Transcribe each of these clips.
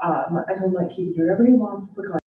I told him like he can do whatever he wants with the car.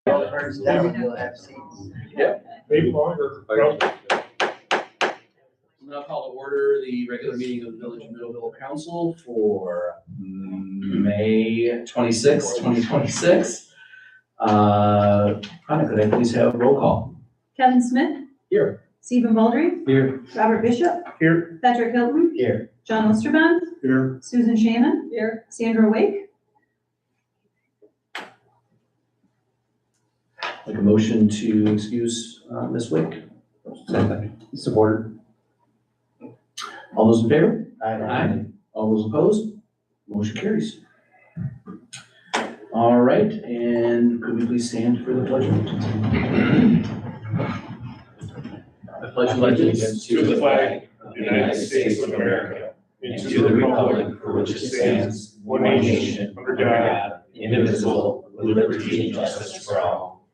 First down, you'll have seats. Maybe longer. I'm gonna call to order the regular meeting of the Village of Middleville Council for May 26, 2026. Anna, could I please have a roll call? Kevin Smith, Here. Stephen Baldry, Here. Robert Bishop, Here. Patrick Hilton, Here. John Osterban, Here. Susan Shannon, here, Sandra Wake. Make a motion to excuse Ms. Wick. Supported. All those in favor? Aye. All those opposed? Motion carries. All right, and could we please stand for the pledge of allegiance? I pledge allegiance To the flag of the United States of America, and to the republic for which it stands, one nation, under God, indivisible, with liberty and justice for all.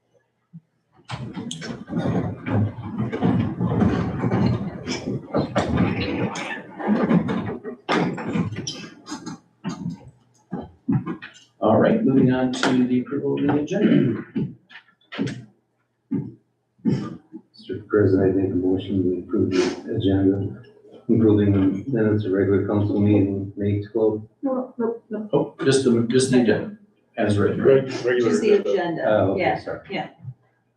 All right, moving on to the approval of the agenda. Mr. President, I make a motion to approve the agenda, including the minutes of regular council meeting, May 12th. No. Oh, just the agenda as written. Regular. Just the agenda, Okay, yeah, sorry. yeah.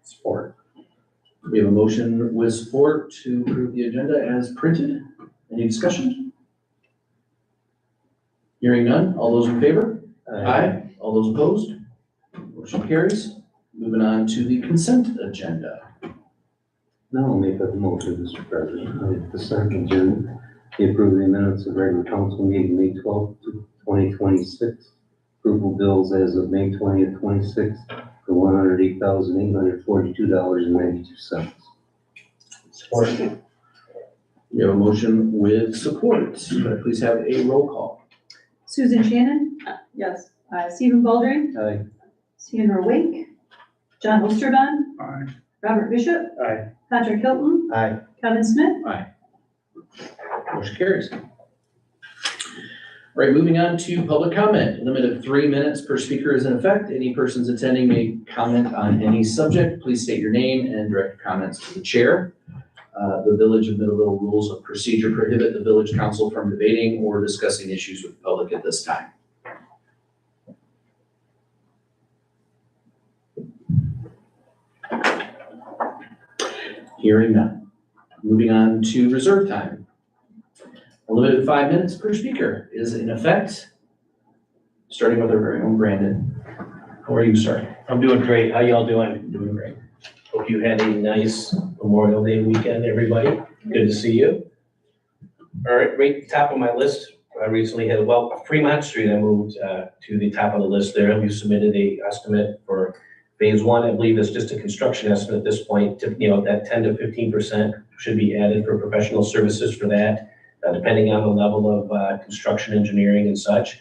Support. We have a motion with support to approve the agenda as printed. Any discussion? Hearing none, all those in favor? Aye. All those opposed? Motion carries. Moving on to the consent agenda. Now I'll make that motion, Mr. President. The second agenda, to approve the minutes of regular council meeting, May 12th, 2026. Approval bills as of May 20th, 26 for $108,842.92. Support. We have a motion with support. Could I please have a roll call? Susan Shannon? Yes. Stephen Baldry, Aye. Sandra Wake, John Osterban, Aye. Robert Bishop, Aye. Patrick Hilton, Aye. Kevin Smith. Motion carries. All right, moving on to public comment. Limit of 3 minutes per speaker is in effect. Any persons attending may comment on any subject. Please state your name and direct comments to the chair. The Village of Middleville rules of procedure prohibit the village council from debating or discussing issues with the public at this time. Hearing none. Moving on to reserve time. A limit of 5 minutes per speaker is in effect, starting with our very own Brandon. How are you, sir? I'm doing great. How y'all doing? Doing great. Hope you had a nice Memorial Day weekend, everybody. Good to see you. All right, right at the top of my list, I recently had, Fremont Street, I moved to the top of the list there. We submitted a estimate for phase one. I believe it's just a construction estimate at this point. That 10 to 15% should be added for professional services for that, depending on the level of construction engineering and such.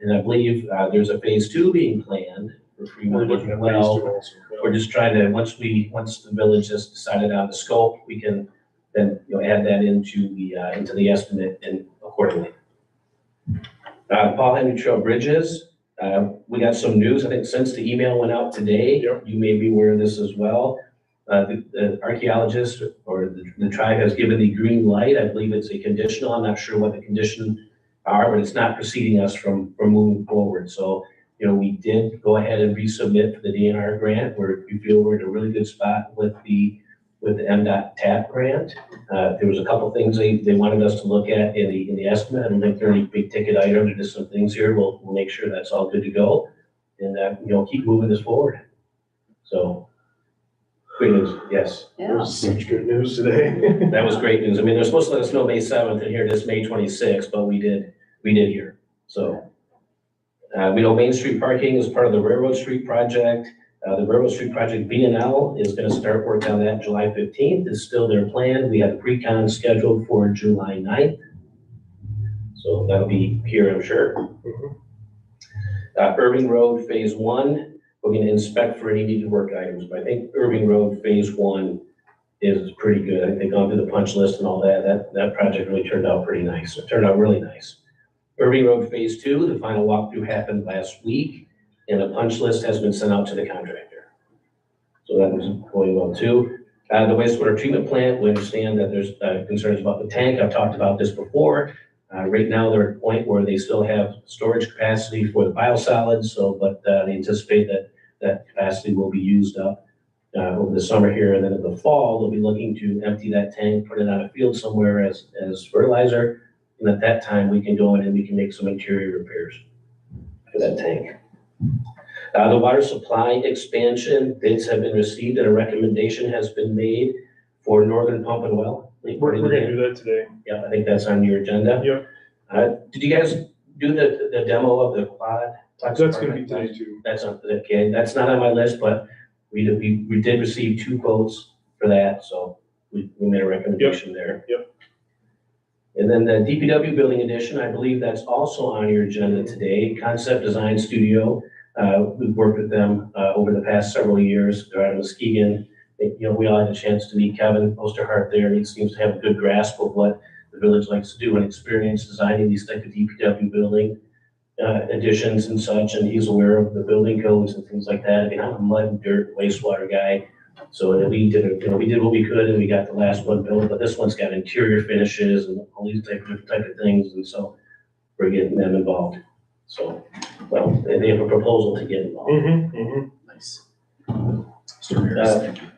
And I believe there's a phase two being planned for We're Fremont looking as at well. these two also. We're just trying to, once the village has decided on the scope, we can then, add that into the estimate and accordingly. Paul Henry Trail Bridges, we got some news, I think since the email went out today. Yep. You may be aware of this as well. The archaeologist or the tribe has given the green light. I believe it's a conditional. I'm not sure what the conditions are, but it's not preceding us from moving forward. So, we did go ahead and resubmit for the DNR grant, where we feel we're in a really good spot with the MDOT TAP grant. There was a couple things they wanted us to look at in the estimate. I don't think there are any big ticket items, or just some things here. We'll make sure that's all good to go, and keep moving this forward. So, great news, yes. There's such good news today. That was great news. I mean, they're supposed to let us know May 7th, and here it is May 26th, but we did hear. So, we know Main Street parking is part of the Railroad Street project. The Railroad Street project, B&L, is going to start work on that July 15th. It's still their plan. We have the pre-con scheduled for July 9th. So that'll be here, I'm sure. Irving Road Phase 1, we're going to inspect for any needed work items. But I think Irving Road Phase 1 is pretty good. I think gone through the punch list and all that. That project really turned out pretty nice. It turned out really nice. Irving Road Phase 2, the final walkthrough happened last week, and a punch list has been sent out to the contractor. So that was going well too. The wastewater treatment plant, we understand that there's concerns about the tank. I've talked about this before. Right now, they're at a point where they still have storage capacity for the biosolids, but they anticipate that that capacity will be used up over the summer here, and then in the fall, they'll be looking to empty that tank, put it on a field somewhere as fertilizer, and at that time, we can go in and we can make some interior repairs for that tank. The water supply expansion, bids have been received and a recommendation has been made for Northern Pump and Well. We're gonna do that today. Yeah, I think that's on your agenda. Yep. Did you guys do the demo of the quad? That's gonna be today too. That's on, okay, that's not on my list, but we did receive 2 quotes for that, so we made a recommendation there. Yep. And then the DPW building addition, I believe that's also on your agenda today. Concept Design Studio, we've worked with them over the past several years. They're out of Muskegon. We all had a chance to meet Kevin Osterhart there. He seems to have a good grasp of what the village likes to do and experience designing these type of DPW building additions and such, and he's aware of the building codes and things like that. I mean, I'm a mud and dirt wastewater guy, so we did what we could, and we got the last one built. But this one's got interior finishes and all these type of things, and so we're getting them involved. So, well, they have a proposal to get involved. Nice.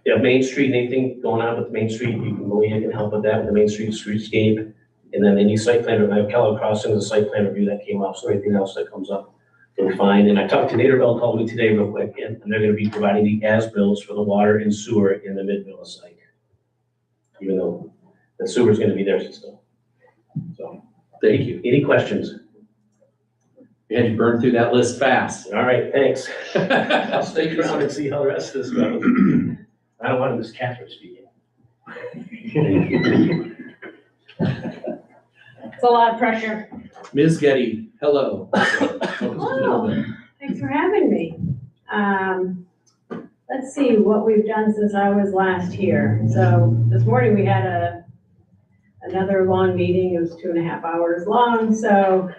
Yeah, Main Street, anything going on with Main Street, you can go in and help with that, with the Main Street streetscape. And then any site plan, I have Kellogg Crossing, the site plan review that came up, so anything else that comes up, we'll find. And I talked to Naderville, called me today real quick, and they're gonna be providing the as-bills for the water and sewer in the Mid-Villa site. Even though the sewer's gonna be there still. So, Thank you. any questions? We had you burn through that list fast. All right, thanks. I'll stick around and see how the rest of this goes. I don't want to miss Catherine speaking. It's a lot of pressure. Ms. Getty, hello. Hello. Thanks for having me. Let's see what we've done since I was last here. So this morning we had another long meeting. It was 2.5 hours long. So,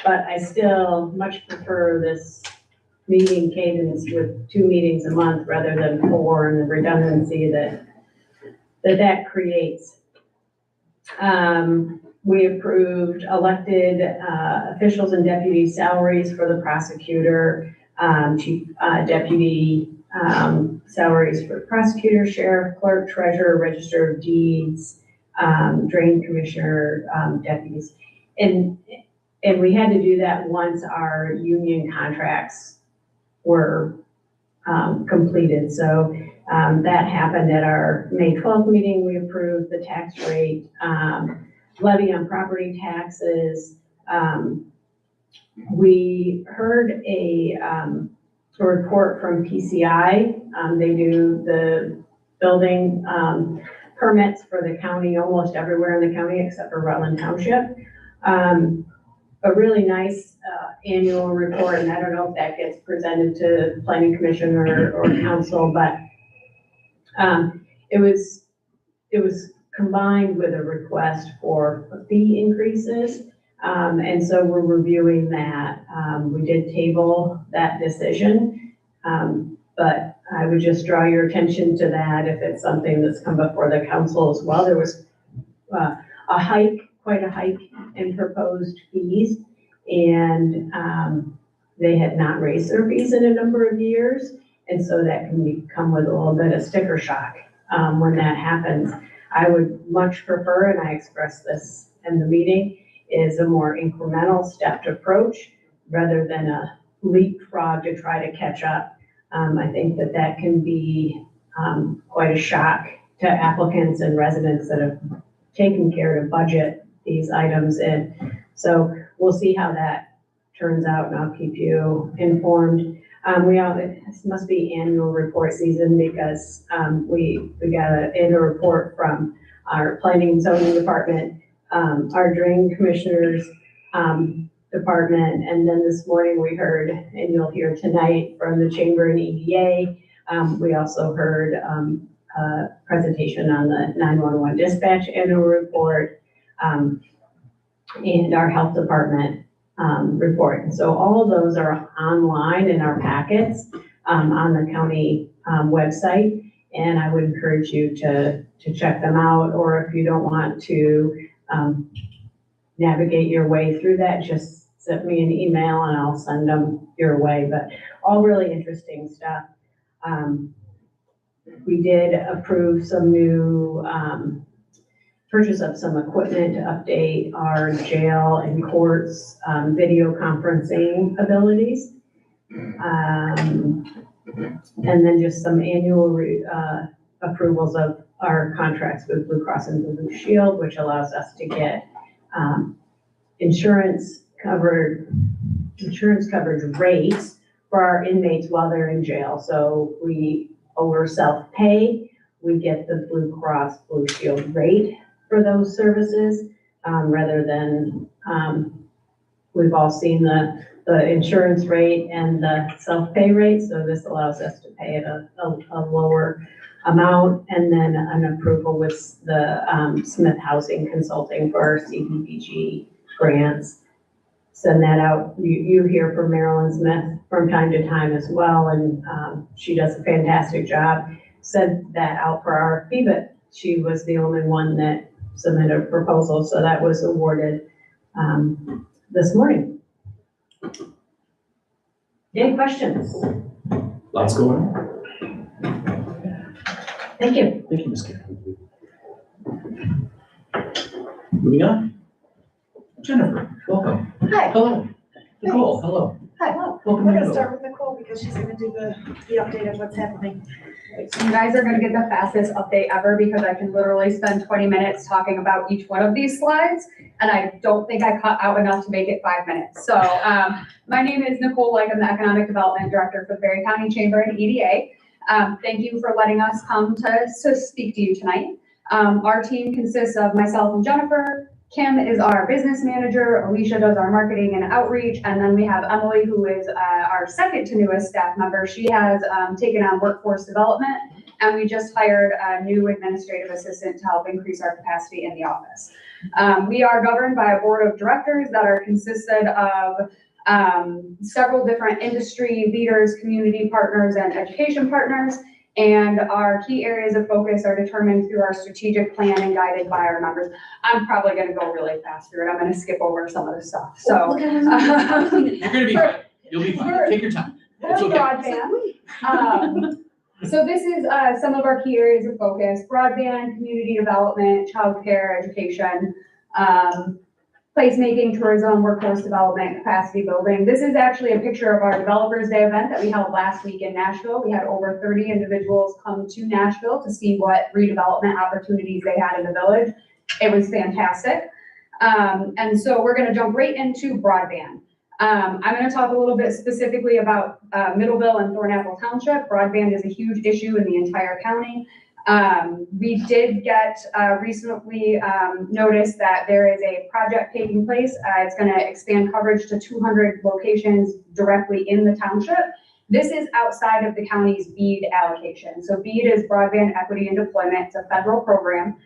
but I still much prefer this meeting cadence with 2 meetings a month rather than 4, and the redundancy that creates. We approved elected officials and deputy salaries for the prosecutor, chief deputy salaries for the prosecutor, sheriff, clerk, treasurer, register of deeds, drain commissioner, deputies. And we had to do that once our union contracts were completed. So that happened at our May 12th meeting. We approved the tax rate, levy on property taxes. We heard a report from PCI. They do the building permits for the county, almost everywhere in the county except for Rutland Township. A really nice annual report, and I don't know if that gets presented to planning commission or council, but it was combined with a request for fee increases. And so we're reviewing that. We did table that decision, but I would just draw your attention to that if it's something that's come before the council as well. There was quite a hike in proposed fees, and they had not raised their fees in a number of years. And so that can come with a little bit of sticker shock when that happens. I would much prefer, and I expressed this in the meeting, is a more incremental stepped approach rather than a leapfrog to try to catch up. I think that can be quite a shock to applicants and residents that have taken care to budget these items in. So we'll see how that turns out, and I'll keep you informed. This must be annual report season because we got an annual report from our planning and zoning department, our drain commissioners department, and then this morning we heard, and you'll hear tonight from the chamber and EDA. We also heard a presentation on the 911 dispatch annual report and our health department report. And so all of those are online in our packets on the county website. And I would encourage you to check them out, or if you don't want to navigate your way through that, just send me an email and I'll send them your way, but all really interesting stuff. We did approve some new purchase of some equipment to update our jail and courts video conferencing abilities. And then just some annual approvals of our contracts with Blue Cross and Blue Shield, which allows us to get insurance coverage rates for our inmates while they're in jail. So we, over self-pay, we get the Blue Cross Blue Shield rate for those services, rather than, we've all seen the insurance rate and the self-pay rate. So this allows us to pay at a lower amount, and then an approval with the Smith Housing Consulting for our CDBG grants. Send that out. You hear from Marilyn Smith from time to time as well, and she does a fantastic job. Sent that out for RFP, but she was the only one that submitted a proposal, so that was awarded this morning. Any questions? Lots going on. Thank you. Thank you, Ms. Karen. Moving on. Jennifer, welcome. Hi. Hello. Nicole, hello. Hi, Welcome we're to gonna Nicole. start with Nicole because she's gonna do the update of what's happening. So you guys are gonna get the fastest update ever because I can literally spend 20 minutes talking about each one of these slides. And I don't think I cut out enough to make it 5 minutes. So my name is Nicole Legg. I'm the Economic Development Director for the Berry County Chamber and EDA. Thank you for letting us come to speak to you tonight. Our team consists of myself and Jennifer. Kim is our business manager, Alicia does our marketing and outreach, and then we have Emily, who is our second to newest staff member. She has taken on workforce development, and we just hired a new administrative assistant to help increase our capacity in the office. We are governed by a board of directors that are consisted of several different industry leaders, community partners, and education partners. And our key areas of focus are determined through our strategic plan and guided by our members. I'm probably gonna go really fast through it. I'm gonna skip over some of the stuff, so. You're gonna be fine. You'll be fine. Take your time. It's okay. Broadband. So this is some of our key areas of focus: broadband, community development, childcare, education, placemaking, tourism, workforce development, capacity building. This is actually a picture of our Developers Day event that we held last week in Nashville. We had over 30 individuals come to Nashville to see what redevelopment opportunities they had in the village. It was fantastic. And so we're gonna jump right into broadband. I'm gonna talk a little bit specifically about Middleville and Thornapple Township. Broadband is a huge issue in the entire county. We did get recently notice that there is a project taking place. It's going to expand coverage to 200 locations directly in the township. This is outside of the county's BEAD allocation. So BEAD is Broadband Equity and Deployment. It's a federal program.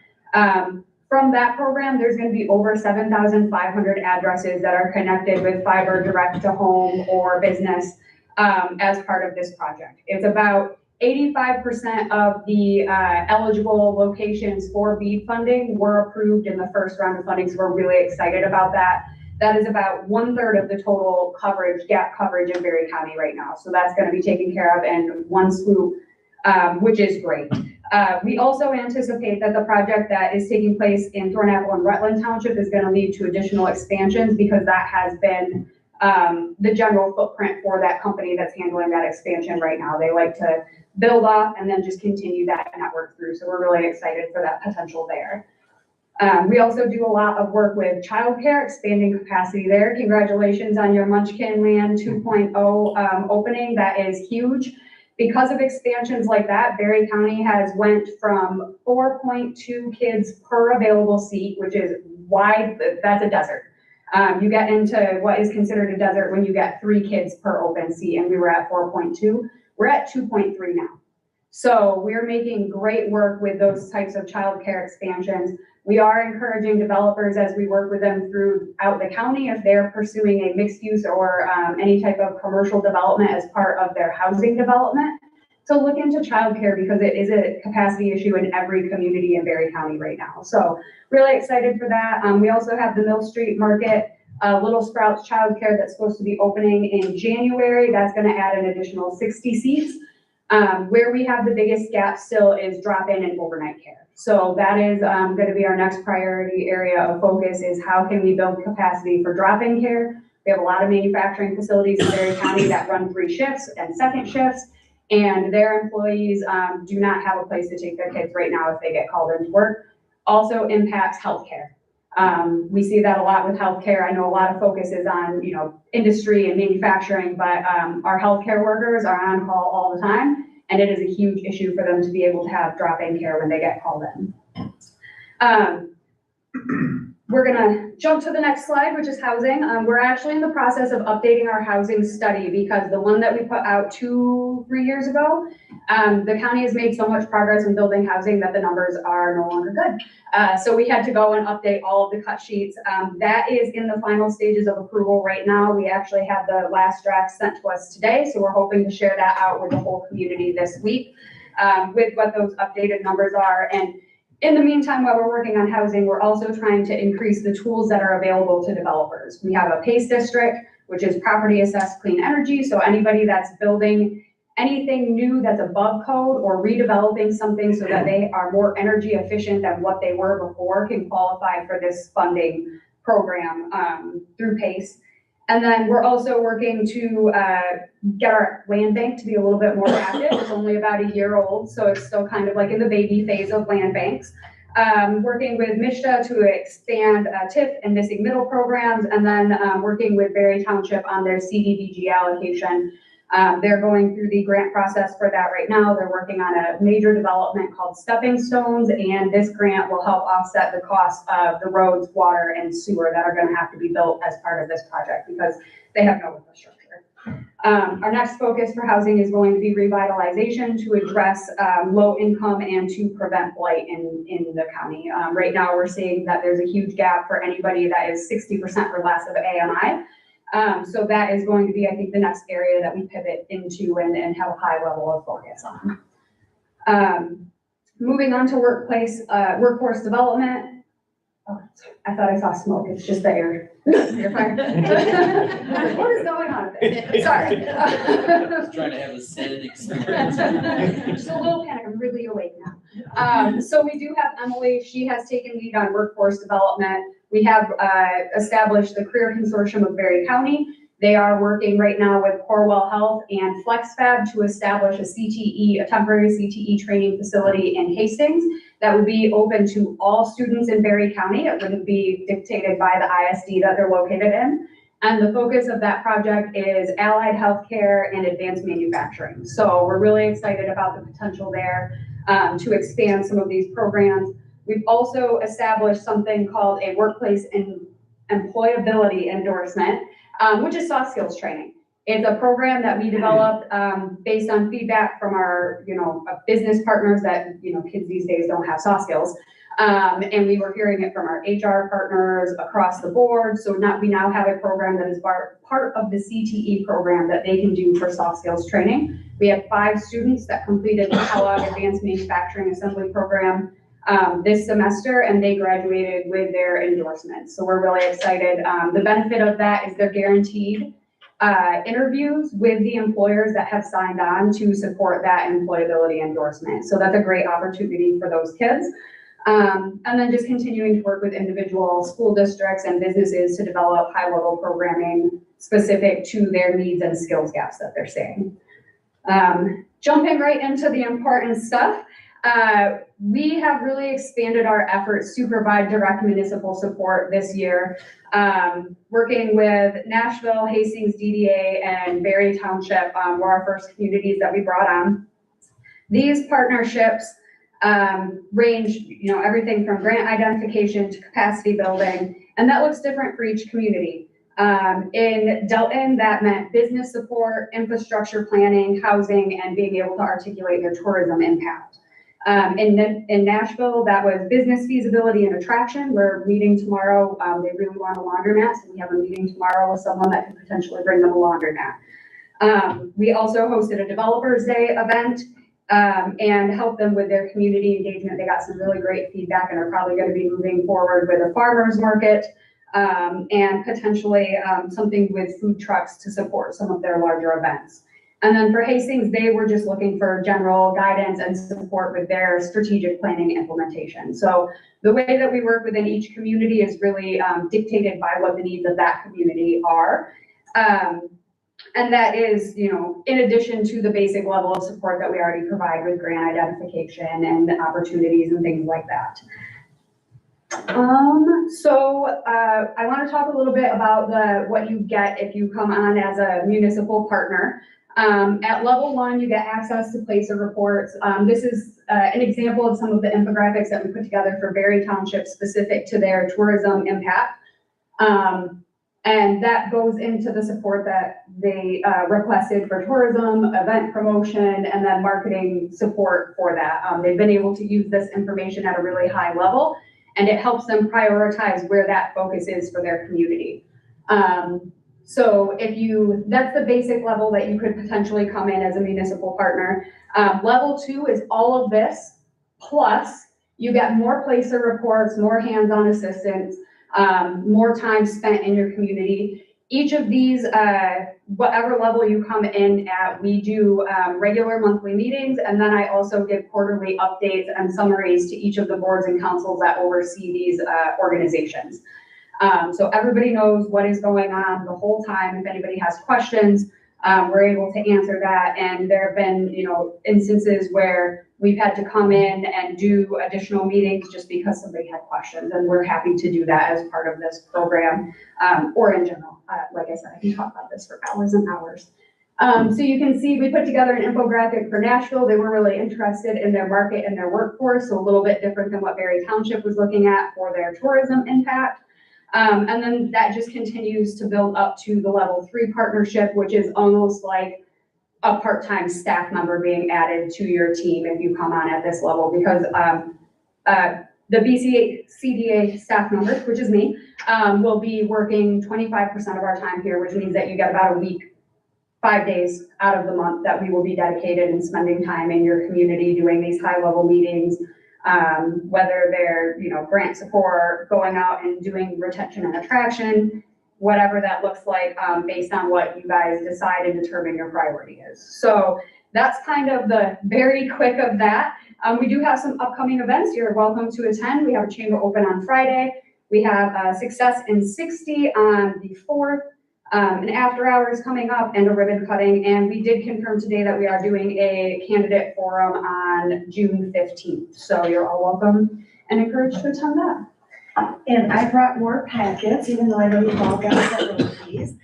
From that program, there's going to be over 7,500 addresses that are connected with fiber direct to home or business as part of this project. It's about 85% of the eligible locations for BEAD funding were approved in the first round of funding, so we're really excited about that. That is about 1/3 of the total coverage, gap coverage in Berry County right now. So that's going to be taken care of in one swoop, which is great. We also anticipate that the project that is taking place in Thornapple and Rutland Township is going to lead to additional expansions because that has been the general footprint for that company that's handling that expansion right now. They like to build off and then just continue that network through. So we're really excited for that potential there. We also do a lot of work with childcare, expanding capacity there. Congratulations on your Munchkin Land 2.0 opening. That is huge. Because of expansions like that, Berry County has went from 4.2 kids per available seat, which is wide, that's a desert. You get into what is considered a desert when you get 3 kids per open seat, and we were at 4.2. We're at 2.3 now. So we're making great work with those types of childcare expansions. We are encouraging developers as we work with them throughout the county, if they're pursuing a mixed use or any type of commercial development as part of their housing development, to look into childcare because it is a capacity issue in every community in Berry County right now. So really excited for that. We also have the Mill Street Market, Little Sprouts Childcare that's supposed to be opening in January. That's gonna add an additional 60 seats. Where we have the biggest gap still is drop-in and overnight care. So that is gonna be our next priority area of focus is how can we build capacity for drop-in care. We have a lot of manufacturing facilities in Berry County that run 3 shifts and second shifts, and their employees do not have a place to take their kids right now if they get called into work. Also impacts healthcare. We see that a lot with healthcare. I know a lot of focus is on, industry and manufacturing, but our healthcare workers are on call all the time, and it is a huge issue for them to be able to have drop-in care when they get called in. We're gonna jump to the next slide, which is housing. We're actually in the process of updating our housing study because the one that we put out 2-3 years ago, the county has made so much progress in building housing that the numbers are no longer good. So we had to go and update all of the cut sheets. That is in the final stages of approval right now. We actually have the last draft sent to us today, so we're hoping to share that out with the whole community this week with what those updated numbers are. And in the meantime, while we're working on housing, we're also trying to increase the tools that are available to developers. We have a PACE district, which is property assessed clean energy. So anybody that's building anything new that's above code or redeveloping something so that they are more energy efficient than what they were before can qualify for this funding program through PACE. And then we're also working to get our land bank to be a little bit more active. It's only about a year old, so it's still kind of like in the baby phase of land banks. Working with MSHDA to expand TIF and missing middle programs, and then working with Berry Township on their CDBG allocation. They're going through the grant process for that right now. They're working on a major development called Stepping Stones, and this grant will help offset the cost of the roads, water, and sewer that are going to have to be built as part of this project because they have no infrastructure. Our next focus for housing is going to be revitalization to address low income and to prevent blight in the county. Right now, we're seeing that there's a huge gap for anybody that is 60% or less of AMI. So that is going to be, I think, the next area that we pivot into and have a high level of focus on. Moving on to workforce development. Oh, I thought I saw smoke. It's just the air. You're fine. What is going on? Sorry. Just trying to have a Senate experience. Just a little panic. I'm really awake now. So we do have Emily. She has taken lead on workforce development. We have established the Career Consortium of Berry County. They are working right now with Corewell Health and FlexFab to establish a CTE, a temporary CTE training facility in Hastings that would be open to all students in Berry County. It wouldn't be dictated by the ISD that they're located in. And the focus of that project is allied healthcare and advanced manufacturing. So we're really excited about the potential there to expand some of these programs. We've also established something called a workplace employability endorsement, which is soft skills training. It's a program that we developed based on feedback from our, business partners that, kids these days don't have soft skills. And we were hearing it from our HR partners across the board. So we now have a program that is part of the CTE program that they can do for soft skills training. We have 5 students that completed the Kellogg Advanced Manufacturing Assembly program this semester, and they graduated with their endorsements. So we're really excited. The benefit of that is they're guaranteed interviews with the employers that have signed on to support that employability endorsement. So that's a great opportunity for those kids. And then just continuing to work with individual school districts and businesses to develop high-level programming specific to their needs and skills gaps that they're seeing. Jumping right into the important stuff. We have really expanded our efforts to provide direct municipal support this year, working with Nashville, Hastings DDA, and Berry Township were our first communities that we brought on. These partnerships range, everything from grant identification to capacity building, and that looks different for each community. In Delton, that meant business support, infrastructure planning, housing, and being able to articulate their tourism impact. In Nashville, that was business feasibility and attraction. We're meeting tomorrow. They really want a laundromat, so we have a meeting tomorrow with someone that could potentially bring them a laundromat. We also hosted a Developers Day event, and helped them with their community engagement. They got some really great feedback and are probably gonna be moving forward with a farmer's market, and potentially, something with food trucks to support some of their larger events. And then for Hastings, they were just looking for general guidance and support with their strategic planning implementation. So the way that we work within each community is really dictated by what the needs of that community are. And that is, you know, in addition to the basic level of support that we already provide with grant identification and opportunities and things like that. I want to talk a little bit about what you get if you come on as a municipal partner. At level 1, you get access to placer reports. This is an example of some of the infographics that we put together for Berry Township specific to their tourism impact. And that goes into the support that they requested for tourism, event promotion, and then marketing support for that. They've been able to use this information at a really high level, and it helps them prioritize where that focus is for their community. So that's the basic level that you could potentially come in as a municipal partner. Level 2 is all of this, plus you get more placer reports, more hands-on assistance, more time spent in your community. Each of these, whatever level you come in at, we do regular monthly meetings, and then I also give quarterly updates and summaries to each of the boards and councils that oversee these organizations. So everybody knows what is going on the whole time. If anybody has questions, we're able to answer that. And there have been, you know, instances where we've had to come in and do additional meetings just because somebody had questions, and we're happy to do that as part of this program, or in general. Like I said, I can talk about this for hours and hours. So you can see we put together an infographic for Nashville. They were really interested in their market and their workforce, so a little bit different than what Berry Township was looking at for their tourism impact. And then that just continues to build up to the level 3 partnership, which is almost like a part-time staff member being added to your team if you come on at this level, because the BCCDA staff members, which is me, will be working 25% of our time here, which means that you get about a week, 5 days out of the month that we will be dedicated and spending time in your community doing these high-level meetings. Whether they're, you know, grant support, going out and doing retention and attraction, whatever that looks like, based on what you guys decide and determine your priority is. So that's kind of the very quick of that. We do have some upcoming events you're welcome to attend. We have a chamber open on Friday. We have Success in 60 on the 4th. An after hours coming up and a ribbon cutting. And we did confirm today that we are doing a candidate forum on June 15th. So you're all welcome and encouraged to attend that. And I brought more packets, even though I know you've all got several of these.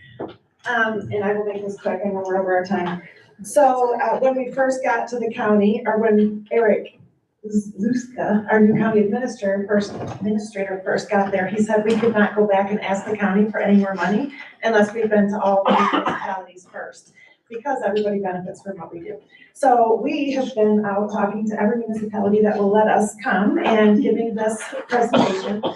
And I will make this quick, I know we're over our time. So when we first got to the county, or when Eric Zuska, our new county administrator first got there, he said we could not go back and ask the county for any more money unless we've been to all the municipalities first, because everybody benefits from what we do. So we have been out talking to every municipality that will let us come and giving this presentation. But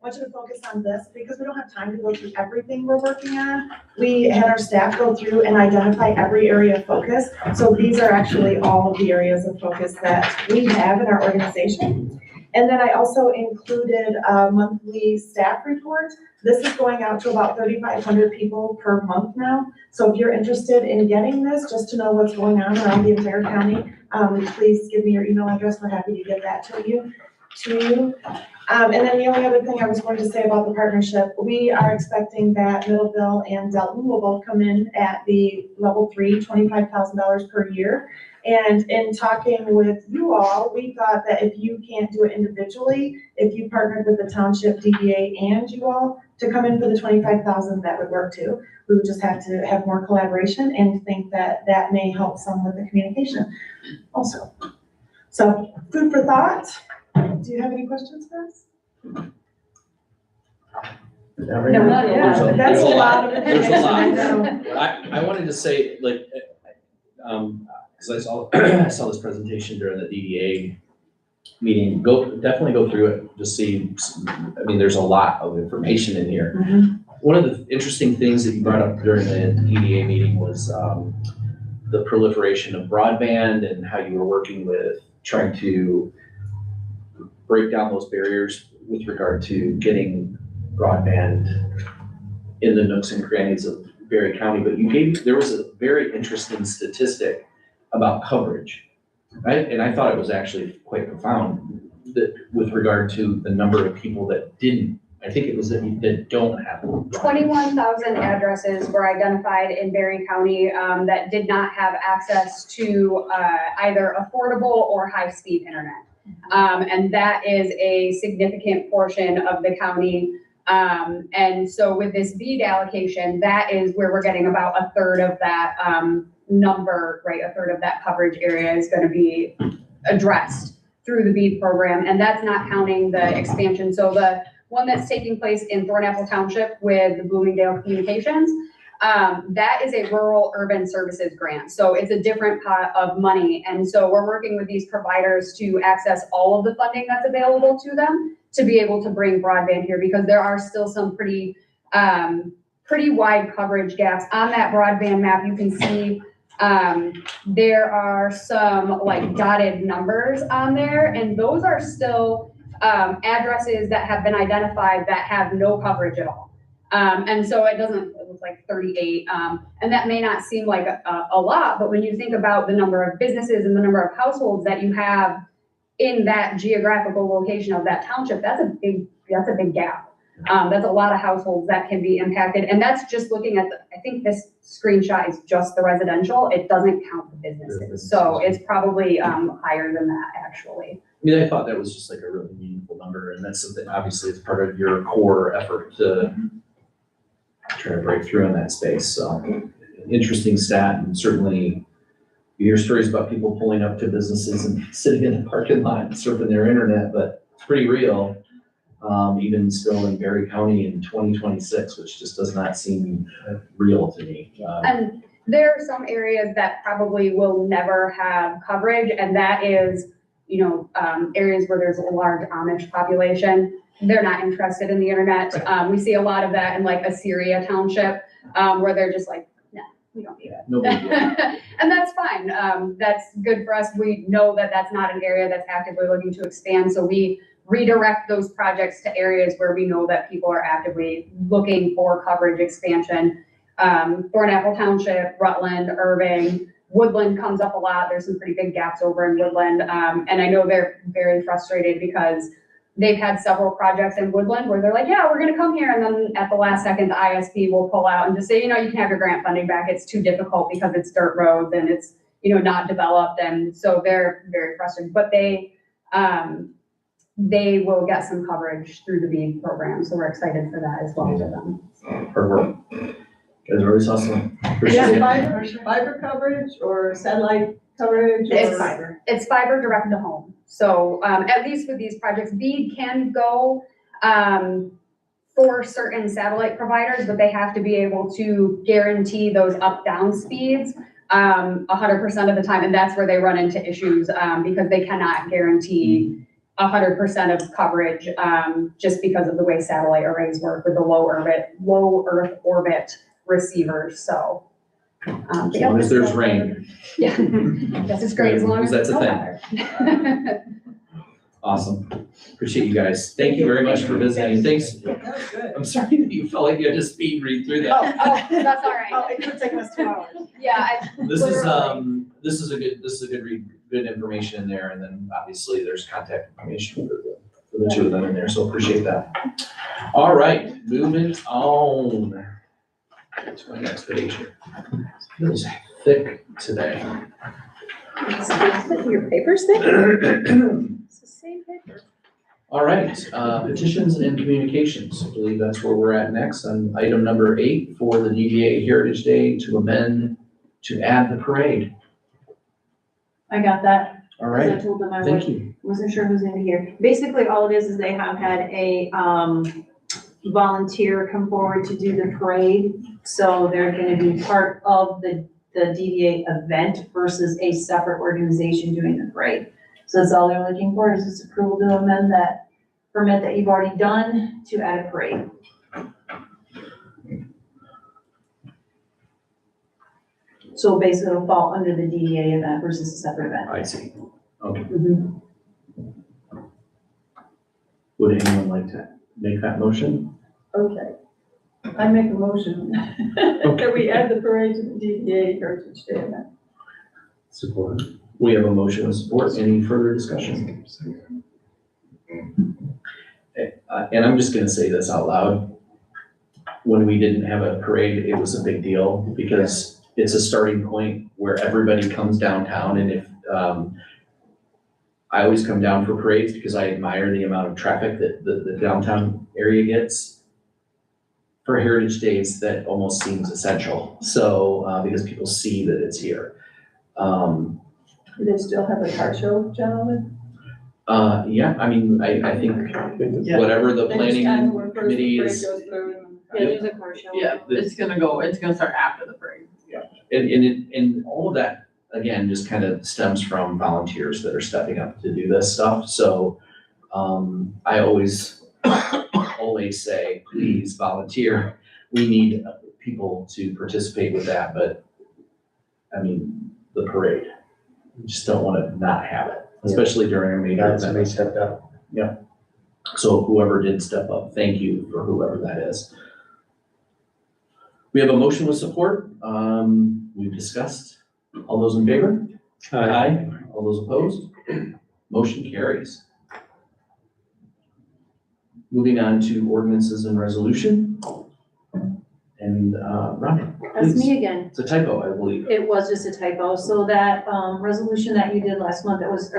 I want you to focus on this, because we don't have time to go through everything we're working on. We had our staff go through and identify every area of focus. So these are actually all of the areas of focus that we have in our organization. And then I also included a monthly staff report. This is going out to about 3,500 people per month now. So if you're interested in getting this, just to know what's going on around the entire county, please give me your email address. We're happy to get that to you. And then the only other thing I was going to say about the partnership, we are expecting that Middleville and Delton will both come in at the level 3, $25,000 per year. And in talking with you all, we thought that if you can't do it individually, if you partnered with the township, DDA, and you all to come in for the $25,000, that would work too. We would just have to have more collaboration and think that that may help some with the communication also. So food for thought. Do you have any questions for us? No, not yet. That's a lot of There's a information. lot. I wanted to say, like, because I saw this presentation during the DDA meeting. Definitely go through it, just see. I mean, there's a lot of information in here. One of the interesting things that you brought up during the EDA meeting was the proliferation of broadband and how you were working with trying to break down those barriers with regard to getting broadband in the nooks and crannies of Berry County. But there was a very interesting statistic about coverage, right? And I thought it was actually quite profound that with regard to the number of people that didn't. I think it was that don't have. 21,000 addresses were identified in Berry County that did not have access to either affordable or high-speed internet. And that is a significant portion of the county. And so with this BEAD allocation, that is where we're getting about a third of that number, right? A third of that coverage area is going to be addressed through the BEAD program. And that's not counting the expansion. So the one that's taking place in Thornapple Township with the Bloomingdale Communications, that is a rural urban services grant. So it's a different pot of money. And so we're working with these providers to access all of the funding that's available to them to be able to bring broadband here, because there are still some pretty wide coverage gaps. On that broadband map, you can see there are some like dotted numbers on there, and those are still addresses that have been identified that have no coverage at all. And so it looks like 38. And that may not seem like a lot, but when you think about the number of businesses and the number of households that you have in that geographical location of that township, that's a big gap. That's a lot of households that can be impacted. And that's just looking at I think this screenshot is just the residential. It doesn't count the businesses. So it's probably higher than that actually. I mean, I thought that was just like a really meaningful number, and that's something, obviously, it's part of your core effort to try to break through in that space. So, interesting stat, and certainly you hear stories about people pulling up to businesses and sitting in the parking lot and surfing their internet, but it's pretty real, even still in Berry County in 2026, which just does not seem real to me. And there are some areas that probably will never have coverage, and that is, areas where there's a large Amish population. They're not interested in the internet. We see a lot of that in like Assyria Township, where they're just like, no, we don't need it. No big deal. And that's fine. That's good for us. We know that that's not an area that's actively looking to expand. So we redirect those projects to areas where we know that people are actively looking for coverage expansion. Thornapple Township, Rutland, Irving, Woodland comes up a lot. There's some pretty big gaps over in Woodland. And I know they're very frustrated because they've had several projects in Woodland where they're like, yeah, we're going to come here. And then at the last second, the ISP will pull out and just say, you can have your grant funding back. It's too difficult because it's dirt roads and it's, not developed. And so they're very frustrated, but they will get some coverage through the BEAD program. So we're excited for that as well for them. Perfect. Guys are always awesome. Appreciate it. Fiber coverage or satellite coverage? It's or- fiber. It's fiber direct to home. So at least with these projects, BEAD can go for certain satellite providers, but they have to be able to guarantee those up-down speeds 100% of the time. And that's where they run into issues because they cannot guarantee 100% of coverage just because of the way satellite arrays work with the low Earth orbit receivers. So As long as there's rain. Yeah, this is great as long as That's there's a no thing. weather. Awesome. Appreciate you guys. Thank you very much for visiting. Thanks. That was good. I'm sorry that you felt like you had to speed read through that. Oh, that's all Oh, right. it could take us 2 hours. Yeah, This is a good information in there, and then obviously there's contact information for the two of them in there, so appreciate that. All right, moving on to my next page here. Feels thick today. Your paper's thick? It's the same paper. All right, petitions and communications. I believe that's where we're at next on item number 8 for the DDA Heritage Day to add the parade. I got that. All 'Cause I right, told them I thank you. wasn't sure who's gonna be here. Basically, all it is they have had a, volunteer come forward to do the parade. So they're gonna be part of the DDA event versus a separate organization doing the parade. So that's all they're looking for is just approval to amend that permit that you've already done to add a parade. So basically it'll fall under the DDA event versus a separate event. I see. Okay. Mhm. Would anyone like to make that motion? Okay. I make a motion that we add the parade to the DDA Heritage Day event. Support. We have a motion of support. Any further discussion? And I'm just gonna say this out loud. When we didn't have a parade, it was a big deal because it's a starting point where everybody comes downtown, and if, I always come down for parades because I admire the amount of traffic that the downtown area gets. For Heritage Days, that almost seems essential, so, because people see that it's here. Do they still have a car show, gentlemen? Yeah, I mean, I think whatever the planning committee is, Yeah, there's a car show. Yeah, it's gonna start after the parade. and all of that, again, just kind of stems from volunteers that are stepping up to do this stuff, so, I always say, please volunteer. We need people to participate with that, but, I mean, the parade, we just don't wanna not have it, especially during a major Glad event. somebody stepped up. So whoever did step up, thank you for whoever that is. We have a motion with support. We've discussed. All those in favor? Aye. All those opposed? Motion carries. Moving on to ordinances and resolution. And, Rhonda, That's please. me again. It's a typo, I believe. It was just a typo. So that, resolution that you did last month, last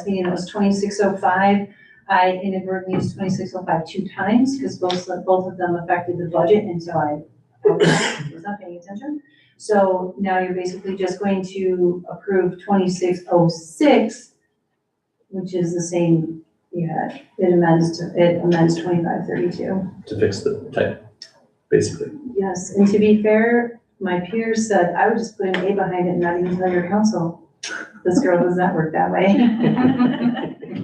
meeting, it was 2605. I inadvertently used 2605 two times because both of them affected the budget, and so I was not paying attention. So now you're basically just going to approve 2606, which is the same you had. It amends 2532. To fix the type, basically. Yes, and to be fair, my peers said I would just put an A behind it and not even tell your council. This girl does not work that way.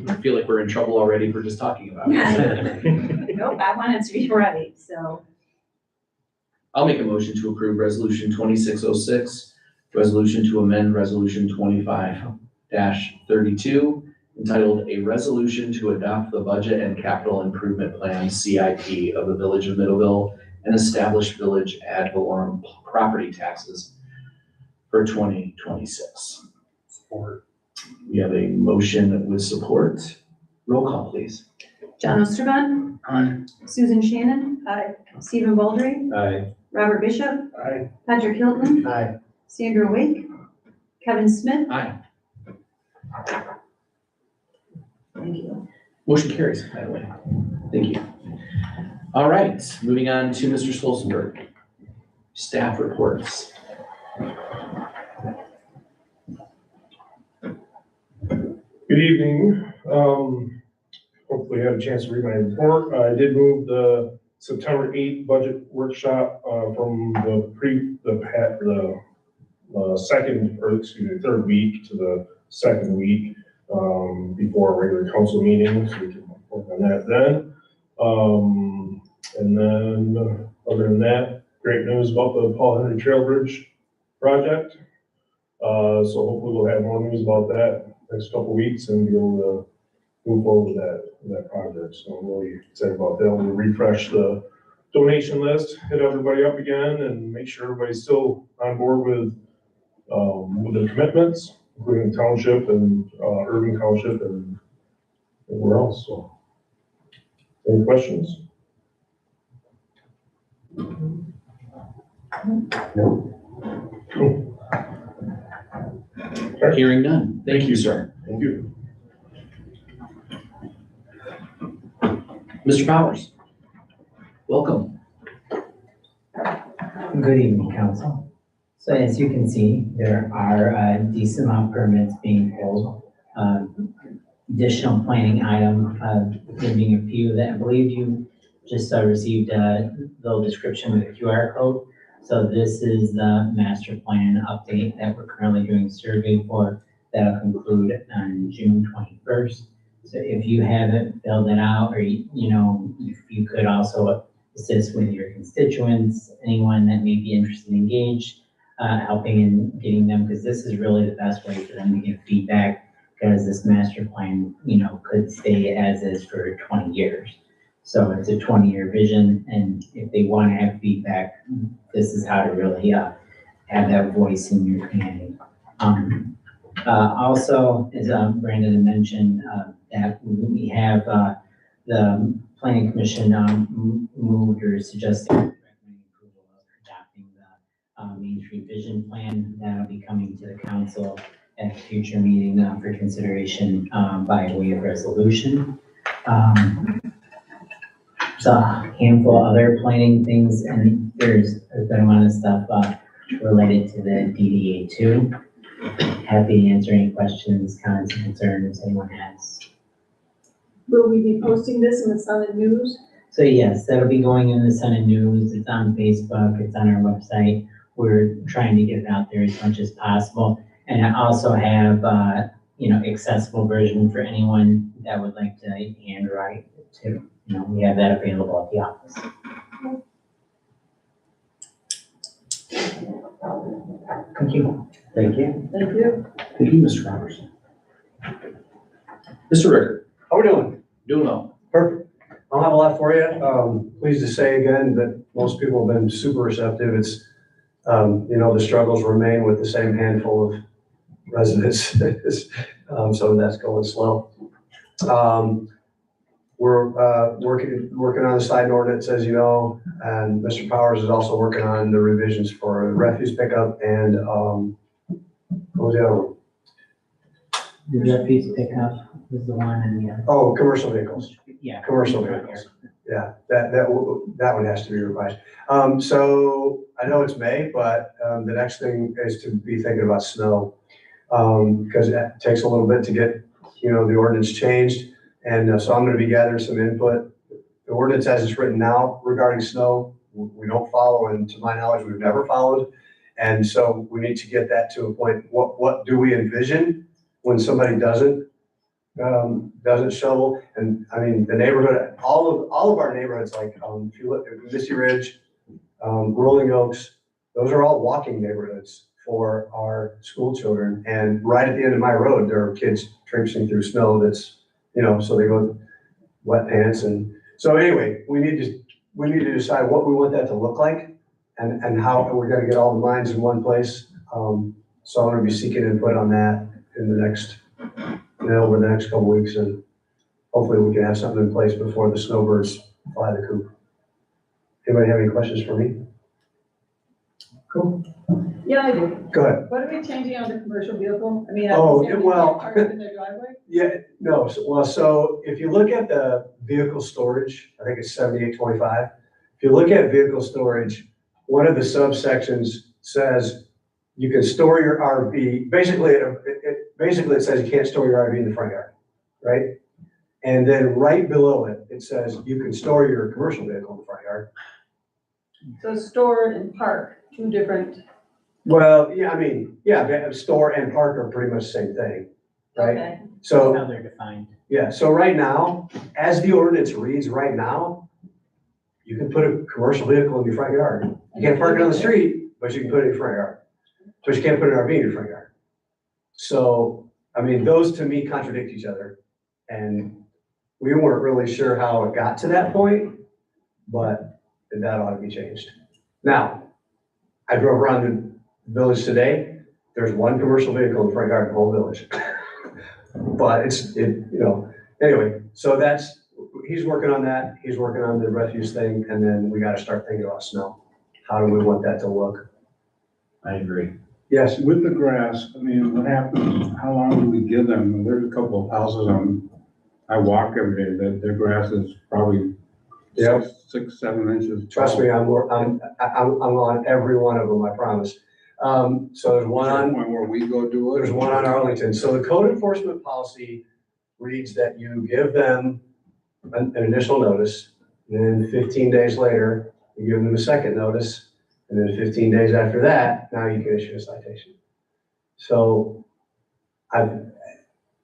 I feel like we're in trouble already for just talking about it. Nope, I want it to be right, so. I'll make a motion to approve resolution 2606, resolution to amend resolution 25-32, entitled "A Resolution to Adopt the Budget and Capital Improvement Plan (CIP) of the Village of Middleville and establish village ad valorem property taxes for 2026. Support. We have a motion with support. Roll call, please. John Osterman. Aye. Susan Shannon. Aye. Stephen Baldry. Aye. Robert Bishop. Aye. Patrick Hilton. Aye. Sandra Wake. Kevin Smith. Aye. Thank you. Motion carries, by the way. Thank you. All right, moving on to Mr. Stolzenberg. Staff reports. Good evening. Hopefully you had a chance to read my report. I did move the September 8th budget workshop from the third week to the second week before a regular council meeting, so we can work on that then. And then, other than that, great news about the Paul Henry Trail Bridge project. So hopefully we'll have more news about that next couple weeks and be able to move forward with that project. So I'm really excited about that. We'll refresh the donation list, hit everybody up again, and make sure everybody's still on board with the commitments, including township and urban township and everywhere else. So, any questions? Hearing none. Thank you, sir. Thank you. Mr. Powers, welcome. Good evening, council. So as you can see, there are a decent amount of permits being pulled. Additional planning item, there being a few that I believe you just received a little description with a QR code. So this is the master plan update that we're currently doing a survey for. That'll conclude on June 21st. So if you haven't filled it out, or if you could also assist with your constituents, anyone that may be interested and engaged, helping in getting them, because this is really the best way for them to give feedback, because this master plan, could stay as is for 20 years. So it's a 20-year vision, and if they want to have feedback, this is how to really have that voice in your community. Also, as Brandon had mentioned, that we have the planning commission moved or suggested recommending approval of adopting the Main Street Vision Plan. That'll be coming to the council at a future meeting for consideration by way of resolution. So a handful of other planning things, and there's a good amount of stuff related to the DDA too. Happy to answer any questions, comments, and concerns anyone has. Will we be posting this in the Sun and News? So yes, that'll be going in the Sun and News. It's on Facebook. It's on our website. We're trying to get it out there as much as possible. And I also have, accessible version for anyone that would like to handwrite too. We have that available at the office. Thank you. Thank you. Thank you. Thank you, Mr. Roberts. Mr. Ritter, How we doing? doing well. Perfect. I don't have a lot for you. Pleased to say again that most people have been super receptive. It's, the struggles remain with the same handful of residents. So that's going slow. We're working on the sign ordinance, as you know, and Mr. Powers is also working on the revisions for refuse pickup and, what was the other one? The refuse pickup was the one and the other. Oh, commercial vehicles. Yeah. Commercial vehicles. Yeah, that one has to be revised. So I know it's May, but the next thing is to be thinking about snow. Because it takes a little bit to get, the ordinance changed. And so I'm gonna be gathering some input. The ordinance as it's written now regarding snow, we don't follow, and to my knowledge, we've never followed. And so we need to get that to a point. What do we envision when somebody doesn't shovel? And I mean, the neighborhood, all of our neighborhoods, like if you look at Missy Ridge, Rolling Oaks, those are all walking neighborhoods for our school children. And right at the end of my road, there are kids traipsing through snow that's, so they go wet pants. And so anyway, we need to decide what we want that to look like and how we're gonna get all the lines in one place. So I'm gonna be seeking input on that in the next, over the next couple weeks, and hopefully we can have something in place before the snowbirds fly the coop. Anybody have any questions for me? Cool. Yeah, I do. Go ahead. What are we changing on the commercial vehicle? I mean, Oh, is there well- parked in their driveway? Yeah, no, so if you look at the vehicle storage, I think it's 7825. If you look at vehicle storage, one of the subsections says you can store your RV, basically it says you can't store your RV in the front yard, right? And then right below it, it says you can store your commercial vehicle in the front yard. So store and park, two different, Well, yeah, store and park are pretty much the same thing, right? okay. So. How they're defined. Yeah, so right now, as the ordinance reads right now, you can put a commercial vehicle in your front yard. You can't park it on the street, but you can put it in your front yard. But you can't put an RV in your front yard. So, I mean, those to me contradict each other. And we weren't really sure how it got to that point, but that ought to be changed. Now, I drove around the village today. There's one commercial vehicle in the front yard of the whole village. But anyway, so he's working on that. He's working on the refuse thing, and then we gotta start thinking about snow. How do we want that to look? I agree. Yes, With the grass, I mean, what happens, how long do we give them? There's a couple of houses I walk every day, that their grass is probably Yep. 6, 7 inches. trust tall. me, I'm on every one of them, I promise. So there's one Is there a on, point where we go do it? there's one on Arlington. So the code enforcement policy reads that you give them an initial notice, and then 15 days later, you give them a second notice, and then 15 days after that, now you can issue a citation. So I've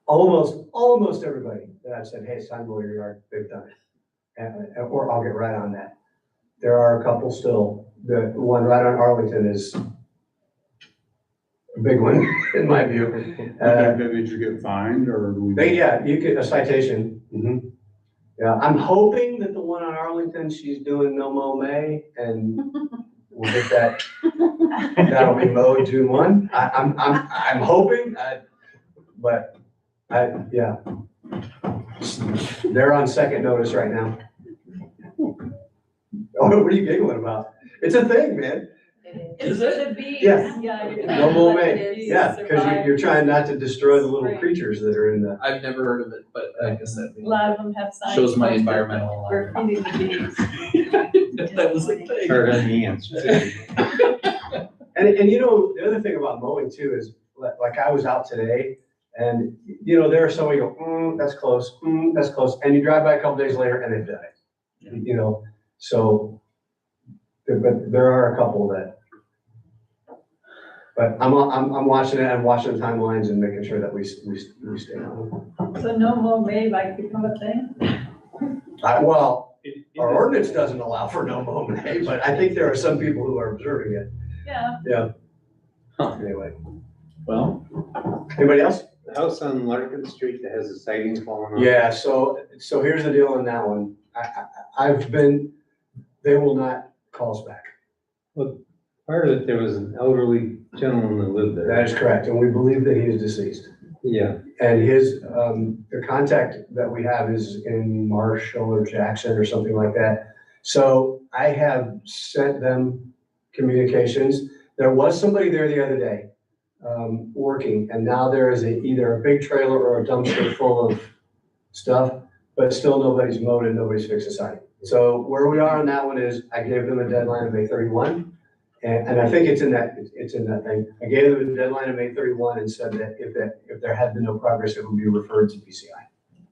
almost everybody that I've said, hey, it's time to go to your yard, they've done it. Or I'll get right on that. There are a couple still. The one right on Arlington is a big one, in my view. Did you get fined or? do we- You get a citation. Mhm. Yeah, I'm hoping that the one on Arlington, she's doing no mow May, and we'll get that, that'll be mowed June 1. I'm hoping, but yeah. They're on second notice right now. Oh, what are you giggling about? It's a thing, man. Is it? The bees, Yeah. yeah. you're No trying to mow let the May, bees yeah, because survive. you're trying not to destroy the little Spring. creatures that are in the. I've never heard of it, but I guess that A lot of them have signs. shows my posted, environmental. We're feeding the bees. That was a thing. Heard on the answer. And you know, the other thing about mowing too is, like I was out today and, you know, there are some where you go, that's close, that's close. And you drive by a couple days later and they've done it. You know, so, but there are a couple that, but I'm watching it, I'm watching the timelines and making sure that we stay on. So no mow May might become a thing? Well, our ordinance doesn't allow for no mow May, but I think there are some people who are observing it. Yeah. Yeah. Huh. Anyway, Well, anybody else? The house on Larkin Street that has the siding falling off. Yeah, so here's the deal on that one. I've been, they will not call us back. Part of it, there was an elderly gentleman that lived there. That is correct, and we believe that he is deceased. Yeah, And his, the contact that we have is in Marshall or Jackson or something like that. So I have sent them communications. There was somebody there the other day, working, and now there is either a big trailer or a dumpster full of stuff, but still nobody's mowed and nobody's fixed the siding. So where we are on that one is I gave them a deadline of May 31. And I think it's in that thing. I gave them a deadline of May 31 and said that if there had been no progress, it would be referred to PCI.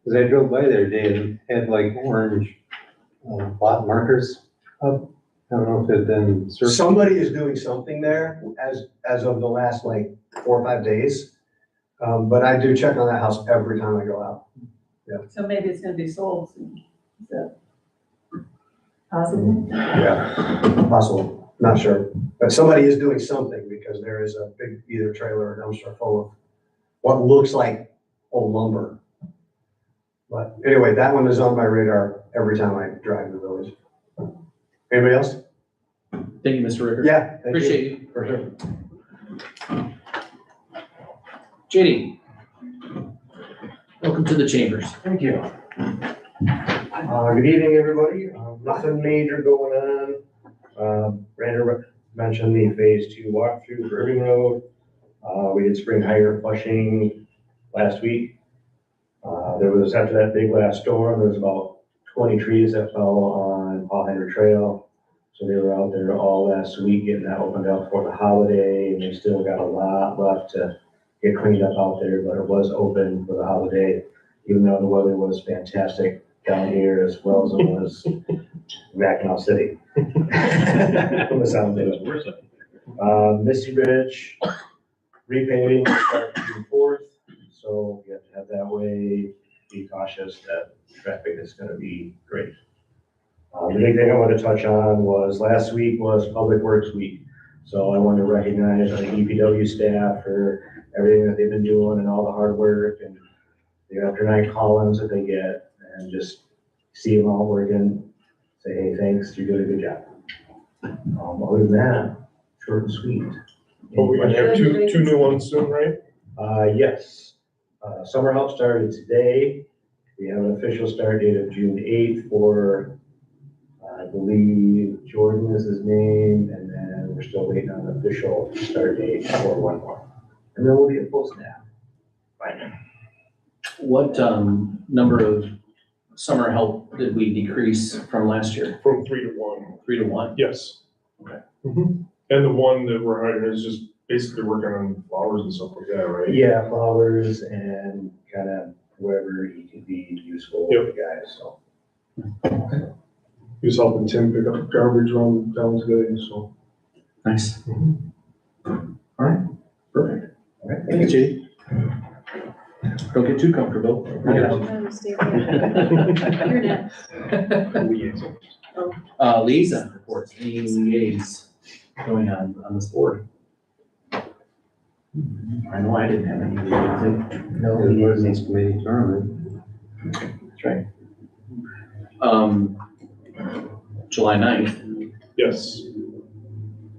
because I drove by there today and had like orange plot markers up. I don't know if it then. Somebody is doing something there as of the last like 4 or 5 days. But I do check on that house every time I go out. So maybe it's gonna be sold soon. Is that possible? Yeah, possible. Not sure. But somebody is doing something because there is a big either trailer or dumpster full of what looks like old lumber. But anyway, that one is on my radar every time I drive the village. Anybody else? thank you, Mr. Ricker. Yeah. thank you. Appreciate you. For sure. JD. Welcome to the chambers. Thank you. Good evening, everybody. Nothing major going on. Brandon mentioned the phase 2 walkthrough for Irving Road. We did spring hire flushing last week. There was, after that big last storm, there was about 20 trees that fell on Paul Henry Trail. So they were out there all last week getting that opened up for the holiday, and they still got a lot left to get cleaned up out there, but it was open for the holiday, even though the weather was fantastic down here as well as it was in Mackinac City. From the sound of it. Misty Ridge repaving will start June 4th, so you have to have that way, be cautious that traffic is gonna be great. The big thing I wanted to touch on was last week was Public Works Week. So I want to recognize our DPW staff for everything that they've been doing and all the hard work and the after night call-ins that they get, and just see them all working, say, hey, thanks, you're doing a good job. Other than that, short and sweet. But we're gonna have two new ones soon, right? Yes. Summer help started today. We have an official start date of June 8th for, I believe Jordan is his name, and then we're still waiting on an official start date for one more. And then we'll be at full staff by now. What number of summer help did we decrease from last year? From 3 to 1. 3 to 1? Yes. Okay. Mhm. And the one that we're hiring is just basically working on flowers and stuff like that, right? Yeah, flowers and kind of wherever he can be useful with the guys, so. He was helping Tim pick up garbage around down today, so. Nice. All right, perfect. All right, Thank you, JD. Don't get too comfortable. You're next. Liaison reports, any liaisons going on this board? I know I didn't have any meetings. No It was meetings. this committee tournament. That's right. July 9th, Yes.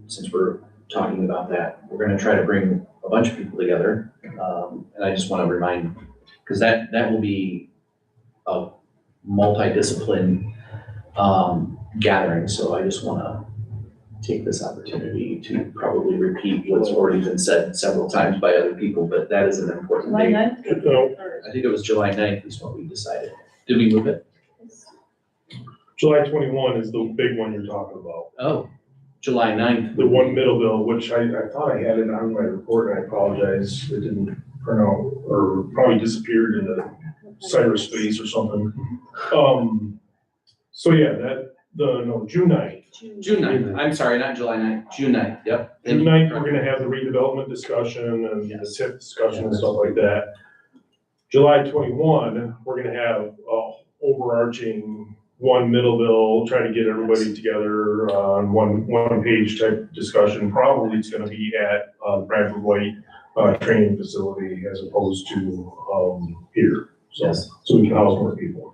since we're talking about that, we're gonna try to bring a bunch of people together. And I just wanna remind, because that will be a multidiscipline, gathering, so I just wanna take this opportunity to probably repeat what's already been said several times by other people, but that is an important July date. 9th? No, I think it was July 9th is what we decided. Did we move it? July 21 is the big one you're talking about. Oh, July 9th. The one middle bill, which I thought I had it on my report, and I apologize, it didn't print out, or probably disappeared in the cyberspace or something. So yeah, June 9th. June 9th, I'm sorry, not July 9th, June 9th, yep. June 9th, we're gonna have the redevelopment discussion and the TIP discussion and stuff like that. July 21, we're gonna have a overarching one middle bill, try to get everybody together on one page type discussion. Probably it's gonna be at Bradford White training facility as opposed to here. So, Yes. so we can house more people.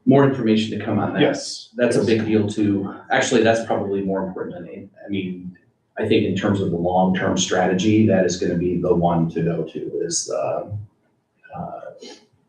More information to come on that. Yes. That's a big deal too. Actually, that's probably more important than, I mean, I think in terms of the long-term strategy, that is gonna be the one to go to is,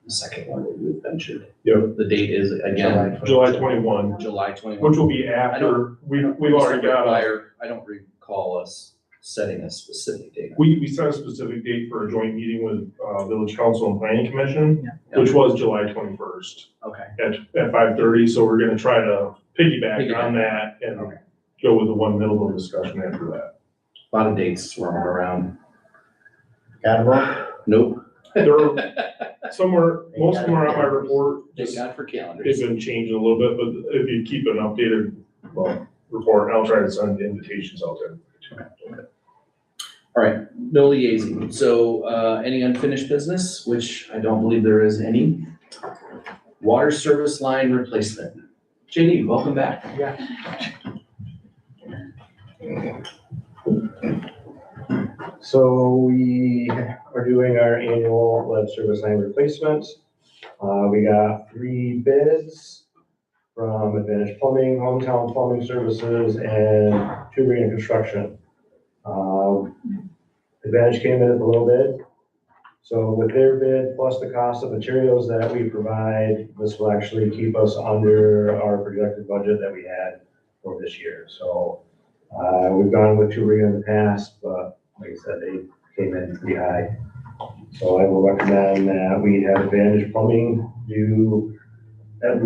the second one that you mentioned. Yep. The date is again. July 21, July 21. which will be after, we've already got, I don't recall us setting a specific date. we set a specific date for a joint meeting with Village Council and Planning Commission, Yeah. which was July 21st Okay, at 5:30. So we're gonna try to piggyback on that and Okay. go with the one middle bill discussion after that. a lot of dates swirling around. Got it wrong? Nope. There are somewhere, most of them are on my report, Thank just God for they've calendars. been changing a little bit, but if you keep an updated, report, I'll try to send the invitations out there. All right, no liaison. So, any unfinished business, which I don't believe there is any. Water service line replacement. JD, welcome back. So we are doing our annual lead service line replacement. We got 3 bids from Advantage Plumbing, Hometown Plumbing Services, and Tubrian Construction. Advantage came in at the low bid. So with their bid plus the cost of materials that we provide, this will actually keep us under our projected budget that we had for this year. So we've gone with Tubrian in the past, but like I said, they came in pretty high. So I will recommend that we have Advantage Plumbing do at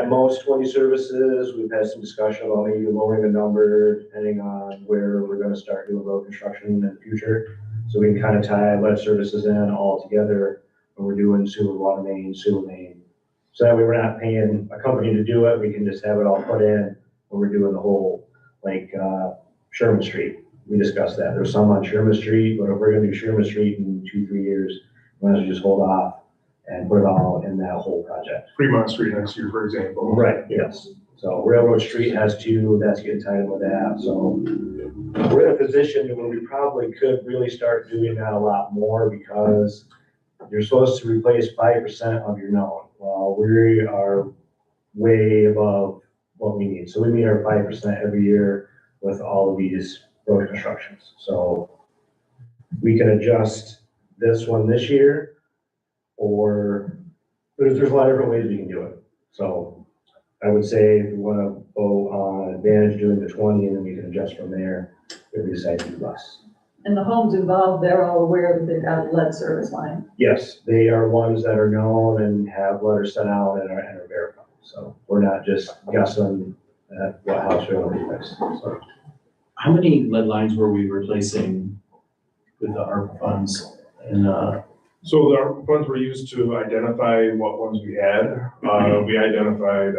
most 20 services. We've had some discussion about maybe lowering the number depending on where we're gonna start doing road construction in the future. So we can kind of tie lead services in all together when we're doing sewer, water main, sewer main. So that way we're not paying a company to do it. We can just have it all put in when we're doing the whole, like, Sherman Street. We discussed that. There's some on Sherman Street, but if we're gonna do Sherman Street in 2-3 years, we might as well just hold off and put it all in that whole project. Fremont Street next year, for example. Right, yes. So Railroad Street has 2, that's getting tied in with that, so we're in a position where we probably could really start doing that a lot more because you're supposed to replace 5% of your known. Well, we are way above what we need. So we meet our 5% every year with all of these road constructions. So we can adjust this one this year, or there's a lot of different ways we can do it. So I would say if we want to go on Advantage doing the 20, and then we can adjust from there if we decide to do less. And the homes involved, they're all aware that they've got a lead service line. Yes, they are ones that are known and have letters sent out and are verified. So we're not just guessing at what house we're going to replace. So How many lead lines were we replacing with the ARPA funds? And, So the funds were used to identify what ones we had. We identified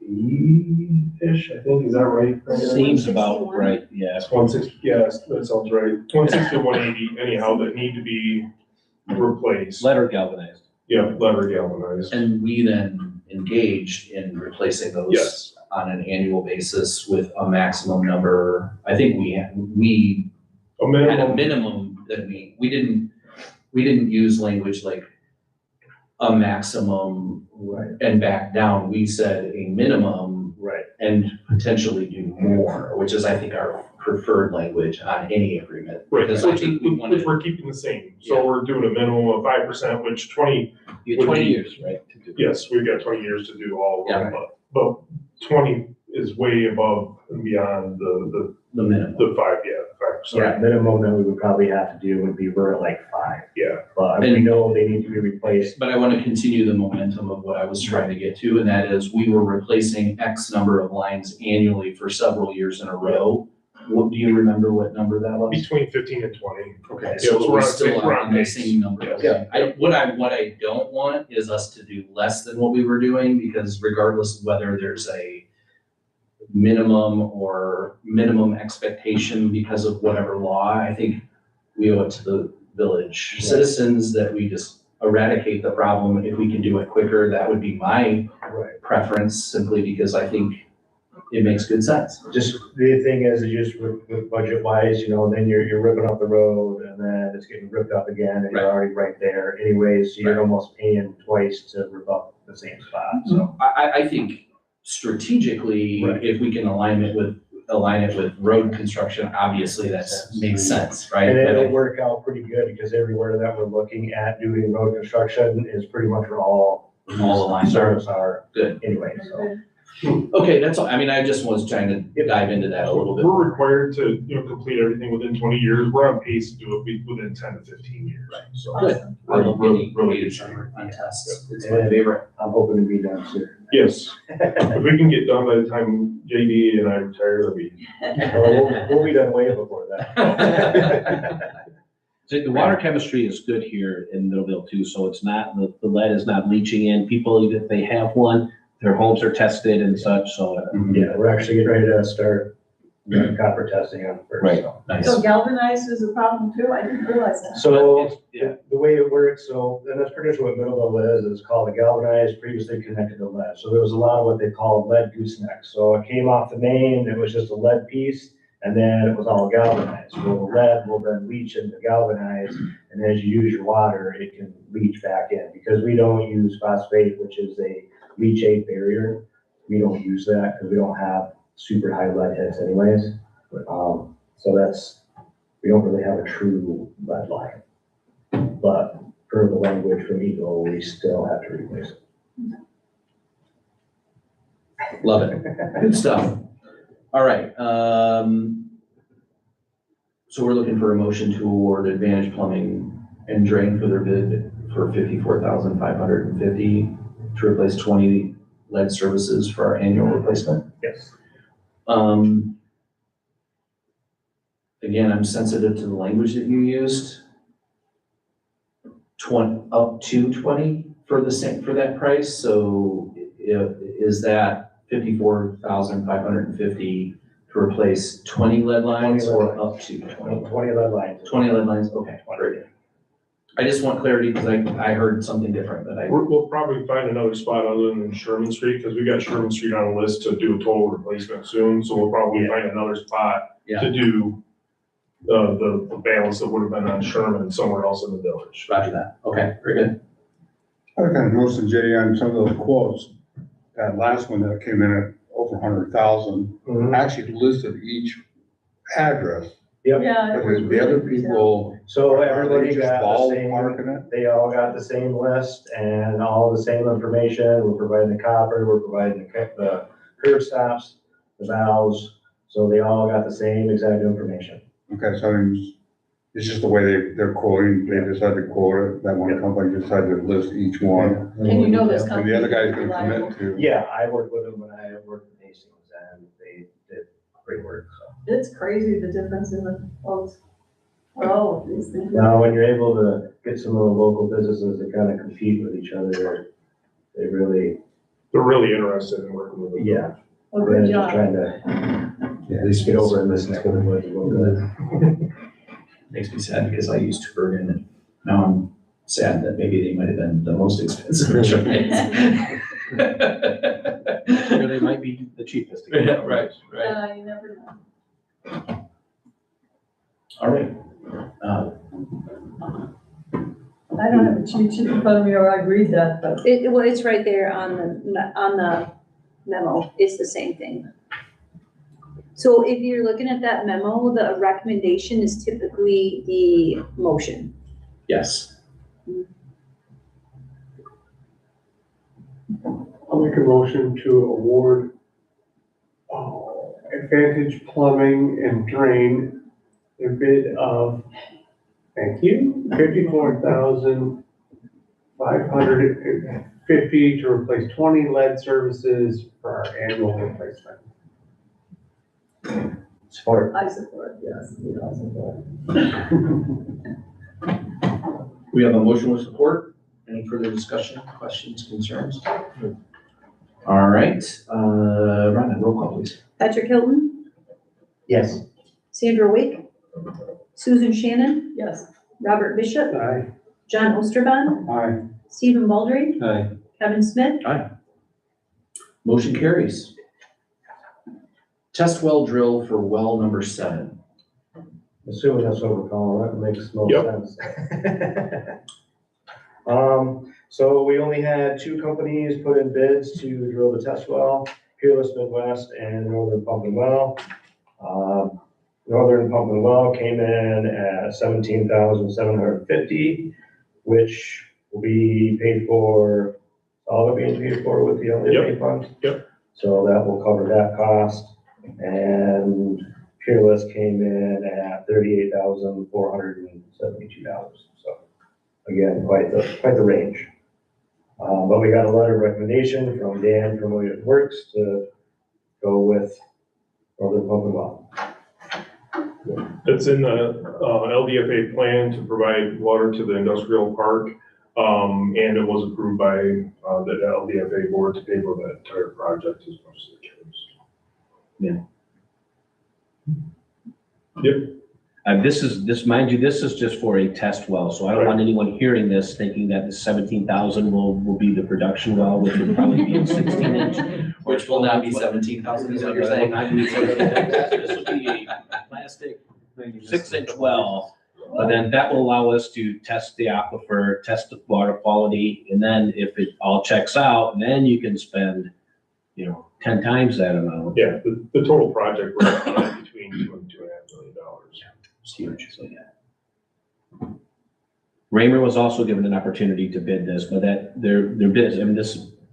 180-ish, I think, is that right? Seems about right, yeah. That's 160, yes, that sounds right. 160 to 180 anyhow that need to be replaced. Letter galvanized. Yeah, letter galvanized. and we then engaged in replacing those Yes, on an annual basis with a maximum number. I think we A at a minimum, minimum that we didn't use language like a maximum Right. and back down. We said a minimum Right. and potentially do more, which is, I think, our preferred language on any agreement. right, Because I which think we is, wanted, which we're keeping the same. Yeah. So we're doing a minimum of 5%, which 20, you would 20 be- years, right? to do it. yes, we've got 20 years to do all of Yeah. them, but 20 is way above and beyond The minimum. the 5, yeah, 5%. Yeah, minimum that we would probably have to do would be we're at like 5. Yeah. But we know they need to be replaced. But I want to continue the momentum of what I was trying to get to, and that is we were replacing X number of lines annually for several years in a row. What, do you remember what number that was? Between 15 and 20. Okay, Yeah, so so we're we're still on on the pace. same number. Yeah. What I don't want is us to do less than what we were doing, because regardless of whether there's a minimum or minimum expectation because of whatever law, I think we owe it to the village citizens that we just eradicate the problem. If we can do it quicker, that would be my Right. preference, simply because I think it makes good sense. Just, the thing is just with budget wise, then you're ripping up the road and then it's getting ripped up again and you're already right there anyways. So you're almost paying twice to rip up the same spot, so. I think strategically, Right. if we can align it with road construction, obviously that makes sense, right? And But it'll work out pretty good because everywhere that we're looking at doing road construction is pretty much where all all aligned. service are Good. anyway, so. Okay, that's all. I mean, I just was trying to dive into that a little bit. We're required to, complete everything within 20 years. We're on pace to do it within 10 to 15 years. So Good. I love Really, really really good on tests. It's my favorite. I'm hoping to be done soon. yes, if we can get done by the time JD and I retire, that'll be. We'll be done way before that. The water chemistry is good here in Middleville too, so it's not, the lead is not leaching in. People, even if they have one, their homes are tested and such, so. Yeah, we're actually getting ready to start copper testing on first. Right. so. Nice. So galvanized is a problem too? I didn't realize that. So, Yeah. the way it works, and that's pretty much what Middleville is called a galvanized previously connected to lead. So there was a lot of what they call lead gooseneck. So it came off the main, it was just a lead piece, and then it was all galvanized. Well, the lead will then leach into galvanized, and as you use your water, it can leach back in. Because we don't use phosphate, which is a leachate barrier, we don't use that because we don't have super high lead hits anyways. So we don't really have a true lead line. But per the language from Eagle, we still have to replace it. Love it. Good stuff. All right, so we're looking for a motion to award Advantage Plumbing and Drain for their bid for $54,550 to replace 20 lead services for our annual replacement. Yes. Again, I'm sensitive to the language that you used. 20, up to 20 for the same, for that price, so is that 54,550 to replace 20 lead lines 20 lead or lines. up to 20? 20 lead lines. 20 lead lines, okay, great. I just want clarity because I heard something different that I, We'll probably find another spot other than Sherman Street, because we got Sherman Street on a list to do a total replacement soon, so we'll probably find another spot Yeah. to do the balance that would have been on Sherman somewhere else in the village. roger that, okay, very good. I kind of noticed, Jay, on some of those quotes, that last one that came in at over 100,000, actually listed each address. Yeah. But the other people, So are everybody they just got the same, ballparking it? they all got the same list and all the same information. We're providing the copper, we're providing the curb stops, the valves. So they all got the same exact information. Okay, so it's just the way they're quoting, they decided to quote it, that one company decided to list each one. And you know this And company. the other guy's is gonna reliable. commit to. Yeah, I worked with them when I worked with Hastings and they did great work, so. It's crazy the difference in the quotes for all of these things. Now, when you're able to get some of the local businesses that kind of compete with each other, they really, They're really interested in working with them. yeah. Well, We're good just job. trying to at least get over in this neck of the woods a little bit. Makes me sad because I used Tubergen and now I'm sad that maybe they might have been the most expensive insurance. Or they might be the cheapest. Yeah, right. Yeah, you never know. All right. I don't have a cheat sheet in front of me, or I'd read that, but Well, it's right there on the memo, it's the same thing. So if you're looking at that memo, the recommendation is typically the motion. Yes. I'll make a motion to award Advantage Plumbing and Drain a bid of, thank you, $54,550 to replace 20 lead services for our annual replacement. Support. I support, yes, we all support. We have a motion with support. Any further discussion, questions, concerns? All right, Rhonda, roll call please. Patrick Hilton, Yes. Sandra Wake, Susan Shannon, Yes, Robert Bishop, Aye. John Osterbaum, Aye. Stephen Baldry, Aye. Kevin Smith, Motion carries. Test well drill for well number 7. Assuming that's what we're calling it, makes no Yep. sense. So we only had 2 companies put in bids to drill the test well, Peerless Midwest and Northern Pump and Well. Northern Pump and Well came in at $17,750, which will be paid for, all of it being paid for with the LDA funds. Yep. So that will cover that cost. And Peerless came in at $38,472. So again, quite the range. But we got a letter of recommendation from Dan from Williams Works to go with Northern Pump and Well. It's in the LDFA plan to provide water to the industrial park. And it was approved by the LDFA board to pay for that entire project as much as it can. Mind you, this is just for a test well, so I don't want anyone hearing this thinking that the 17,000 will be the production well, which would probably be a 16-inch. Which will not be 17,000, is what you're saying? This will be a plastic 6-inch well, but then that will allow us to test the aquifer, test the water quality, and then if it all checks out, then you can spend, 10 times that amount. Yeah, the total project was between $2 and $2.5 million. It's huge, so yeah. Raymer was also given an opportunity to bid this, but that they're busy.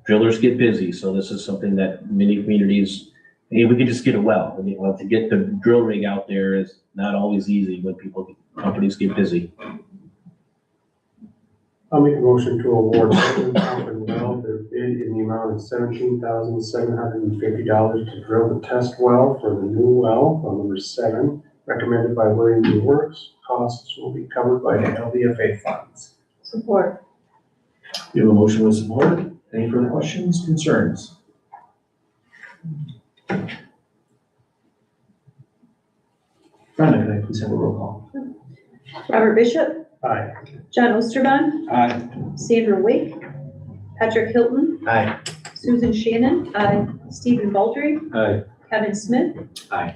Drillers get busy, so this is something that many communities, we could just get a well. To get the drill rig out there is not always easy when companies get busy. I'll make a motion to award Northern Pump and Well their bid in the amount of $17,750 to drill the test well for the new well on number 7, recommended by Williams Works. Costs will be covered by the LDFA funds. support. You have a motion with support. Any further questions, concerns? Rhonda, can I please have a roll call? Robert Bishop, Aye. John Osterbaum, Aye. Sandra Wake, Patrick Hilton, Aye. Susan Shannon, Stephen Baldry, Aye. Kevin Smith, I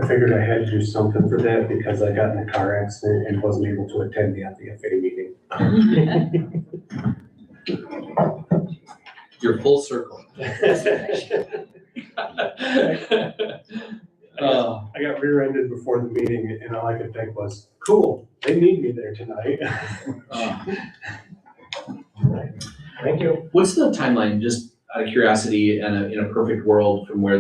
figured I had to do something for that because I got in a car accident and wasn't able to attend the LDFA meeting. You're full circle. I got rear-ended before the meeting and all I could think was, cool, they need me there tonight. Thank you. What's the timeline, just out of curiosity, in a perfect world from where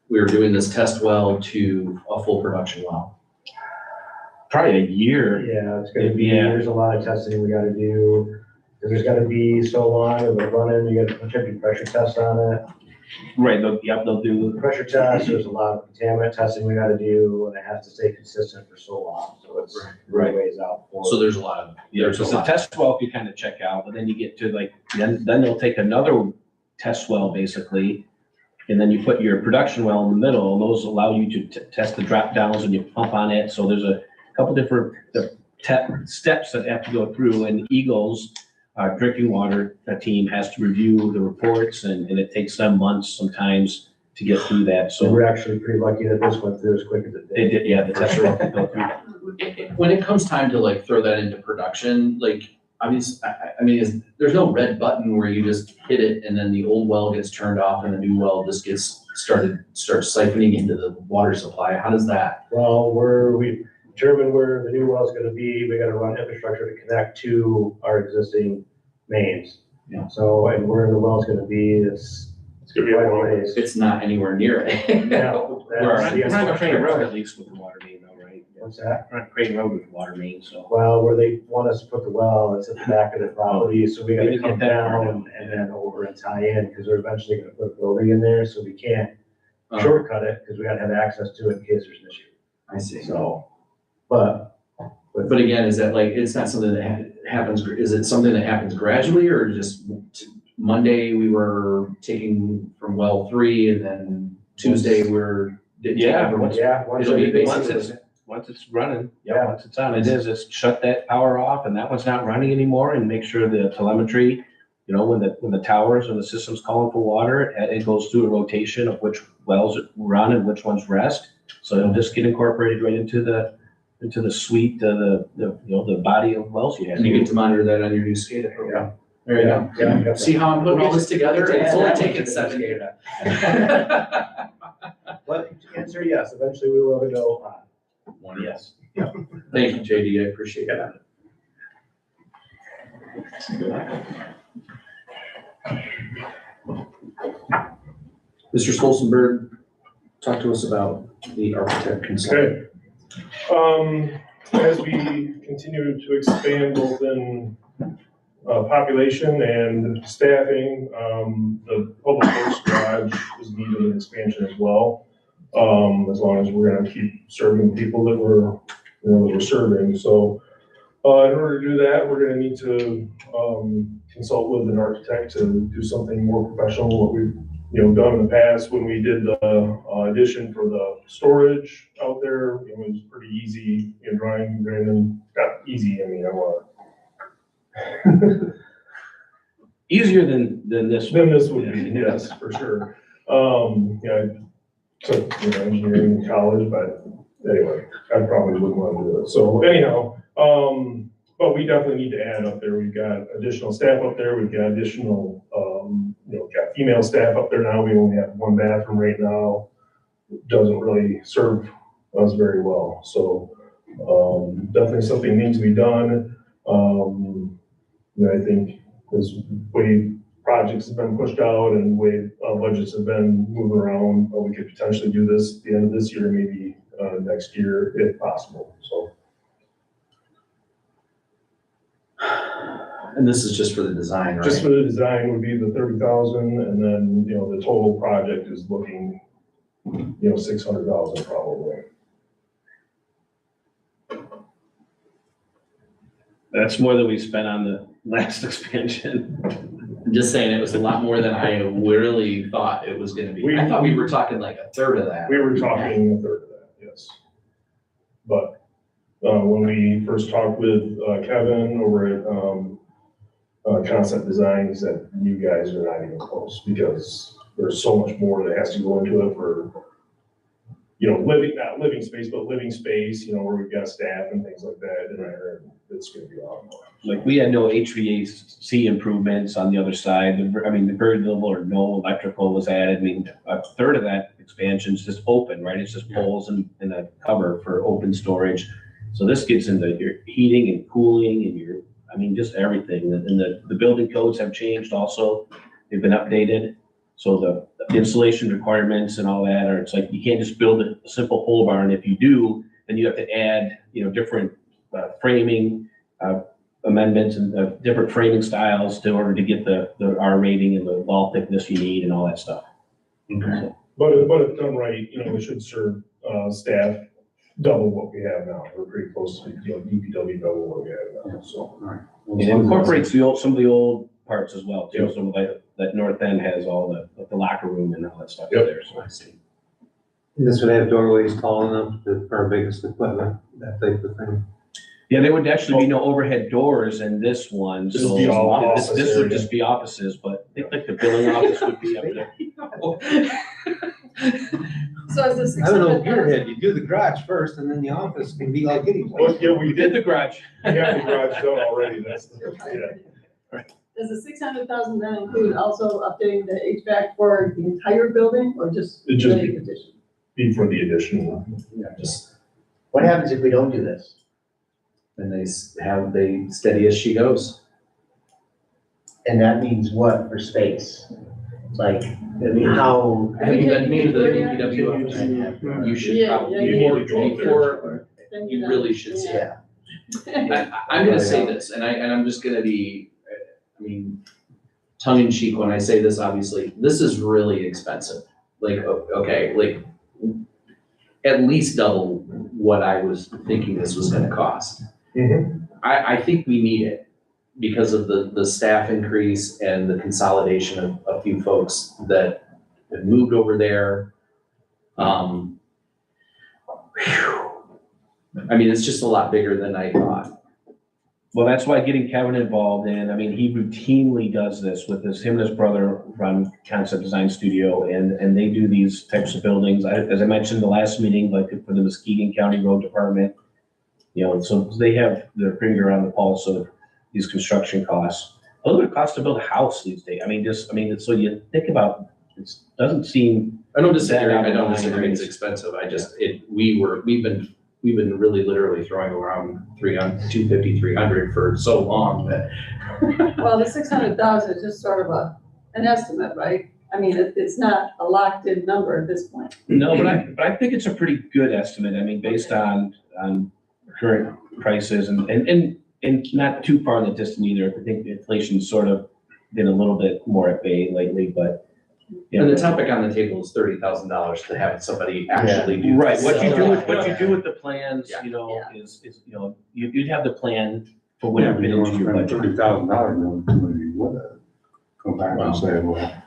we're doing this test well to a full production well? Probably a year. Yeah, it's gonna be, Yeah. there's a lot of testing we gotta do. There's gotta be so long of a run-in, you gotta put your pressure test on it. Right, they'll do. The pressure test, there's a lot of contaminant testing we gotta do, and it has to stay consistent for so long, so it's Right. ways out for. So there's a lot of, there's a Because the lot. test well you kind of check out, but then you get to then they'll take another test well basically, and then you put your production well in the middle, and those allow you to test the drop downs and you pump on it. So there's a couple different steps that have to go through, and Eagles, drinking water team has to review the reports, and it takes them months sometimes to get through that, So so we're actually pretty lucky that this went through as quick as it they did. did, yeah, the test work they built through. When it comes time to like throw that into production, like, obviously, I mean, there's no red button where you just hit it and then the old well gets turned off and the new well just starts siphoning into the water supply. How does that? Well, we determined where the new well's gonna be, we gotta run infrastructure to connect to our existing mains. Yeah. So, and where the well's gonna be, it's gonna be a quite long ways. It's not anywhere near it. No, We're that's on the Crane Road unfortunate. at least with the water main though, right? What's that? We're on Crane Road with the water main, so. Well, where they want us to put the well, it's at the back of the property, so we gotta Maybe come get that part down and then over and tie in, because they're eventually gonna put a building in there, so we can't Oh, shortcut it, because we gotta have access to it in case there's an issue. I see. So, but. But again, is that like, it's not something that happens, is it something that happens gradually or just Monday we were taking from well 3 and then Tuesday we're. Yeah, once- Once It'll be everything- Once it's running, Yeah. once it's on, it is, just shut that power off and that one's not running anymore and make sure the telemetry, you know, when the towers and the system's calling for water, it goes through a rotation of which wells run and which ones rest. So it'll just get incorporated right into the suite, the body of wells you have. And you get to monitor that on your new SCADA program. There you go. Yeah. See how I'm putting all this together? We'll get It's to only add that taken one to the 7 SCADA. years. But to answer, yes, eventually we will go on. Yes. Thank you, JD, I appreciate that. Mr. Stolzenberg, talk to us about the architect consultant. Okay. As we continue to expand both in population and staffing, the public works garage is needed an expansion as well. As long as we're gonna keep serving people that we're serving. So, in order to do that, we're gonna need to, consult with an architect to do something more professional, what we've, done in the past when we did the addition for the storage out there. It was pretty easy, drawing, Brandon, got easy, I mean, I want. Easier than this. Then this would be, yes, for sure. I took, engineering in college, but anyway, I probably wouldn't want to do it. So anyhow, but we definitely need to add up there. We've got additional staff up there. We've got additional, got female staff up there now. We only have one bathroom right now. Doesn't really serve us very well. So, definitely something needs to be done. I think this way projects have been pushed out and way budgets have been moving around, we could potentially do this at the end of this year, maybe next year if possible, so. And this is just for the design, right? Just for the design would be the 30,000 and then, the total project is looking, 600,000 probably. That's more than we spent on the last expansion. I'm just saying it was a lot more than I really thought it was gonna be. I thought we were talking like a third of that. We were talking a third of that, yes. But, when we first talked with Kevin over at Concept Design, he said, you guys are not even close because there's so much more that has to go into it for, not living space, but living space, where we've got staff and things like that in there. It's gonna be a lot more. Like, we had no HVAC improvements on the other side. The very little or no electrical was added. I mean, a third of that expansion is just open, right? It's just poles and a cover for open storage. So this gets into your heating and cooling and just everything. And the building codes have changed also. They've been updated. So the insulation requirements and all that it's like, you can't just build a simple pole barn. If you do, then you have to add, different framing amendments and different framing styles in order to get the R rating and the wall thickness you need and all that stuff. Okay. But if done right, it should serve staff double what we have now. We're pretty close to, DPW double what we have now, so. It incorporates some of the old parts as well too. Some of that north end has all the locker room and all that stuff there, so I see. This would have doorways tall enough for our biggest equipment, that type of thing. Yeah, there would actually be no overhead doors in this one, Just so be all this office would area. just be offices, but I think like the billing office would be up there. So is this I don't know, 600,000? Gearhead, you do the garage first and then the office can be like any Well, place. yeah, we did the garage. We have the garage done already, that's, yeah. Does the 600,000 then include also updating the HVAC for the entire building or just It just- the addition? Be for the addition. Yeah, just, What happens if we don't do this? and they steady as she goes. And that means what for space? Like, I mean, how? Have you been to the Yeah. DPW office? You should Yeah, probably, yeah, before, Then you know. really should see. Yeah. I'm gonna say this, and I'm just gonna be, I mean, tongue in cheek when I say this, obviously, this is really expensive. Like, okay, like, at least double what I was thinking this was gonna cost. I think we need it because of the staff increase and the consolidation of a few folks that have moved over there. I mean, it's just a lot bigger than I thought. Well, that's why getting Kevin involved in, I mean, he routinely does this with him and his brother run Concept Design Studio, and they do these types of buildings. As I mentioned the last meeting, like for the Muskegon County Road Department, so they have their finger on the pulse of these construction costs. What would it cost to build a house these days? So you think about, it doesn't seem. I don't disagree, that out I of don't line, disagree, right? it's expensive, we've been really literally throwing around 250, 300 for so long that. Well, the 600,000 is just sort of an estimate, right? I mean, it's not a locked in number at this point. No, but I think it's a pretty good estimate. I mean, based on current prices and not too far in the distance either. I think inflation's sort of been a little bit more at bay lately, but. And the topic on the table is $30,000 to have somebody actually do. Right, this. what you do with the plans, Yeah. is, you'd have the plan for whatever it is your budget. $30,000, would come back and say, well,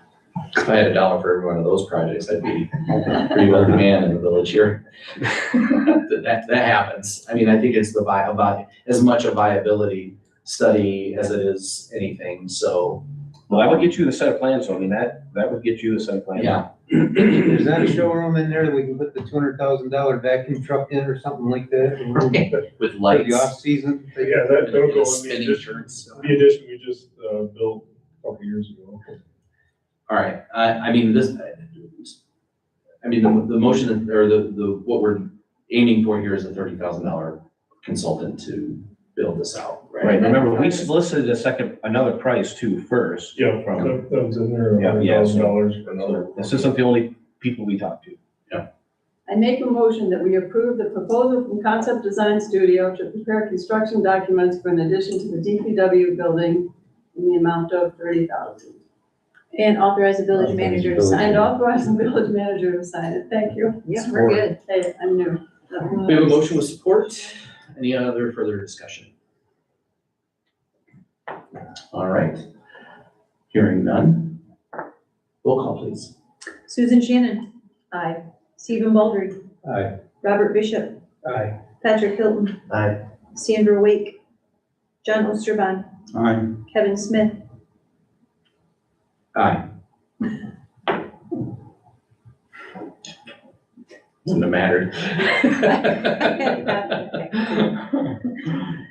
If I had $1 for every one of those projects, I'd be a pretty wealthy man in the village here. That happens. I mean, I think it's about as much a viability study as it is anything, so. Well, that would get you the set of plans, so I mean, that would get you the set of plans. Yeah. There's not a showroom in there that we can put the $200,000 vacuum truck in or something like that? With For lights. the off-season? Yeah, that'll go in the Spinning addition, shirts. the addition we just, built a couple years ago. All right, I mean, the motion, or what we're aiming for here is a $30,000 consultant to build this out, right? Right, remember, we solicited another price too first. Yeah, From, that was in there, Yeah, $100,000 for another. this isn't the only people we talked to. I make a motion that we approve the proposal from Concept Design Studio to prepare construction documents for an addition to the DPW building in the amount of $30,000. And authorize the village manager to sign And it. authorize the village manager to sign it. Thank you. Yeah, we're good. Hey, I'm new. We have a motion with support. Any other further discussion? All right. Hearing none. Roll call, please. Susan Shannon. Aye. Stephen Baldry. Aye. Robert Bishop. Aye. Patrick Hilton. Aye. Sandra Wake. John Osterbon. aye. Kevin Smith. Aye. Wouldn't have mattered.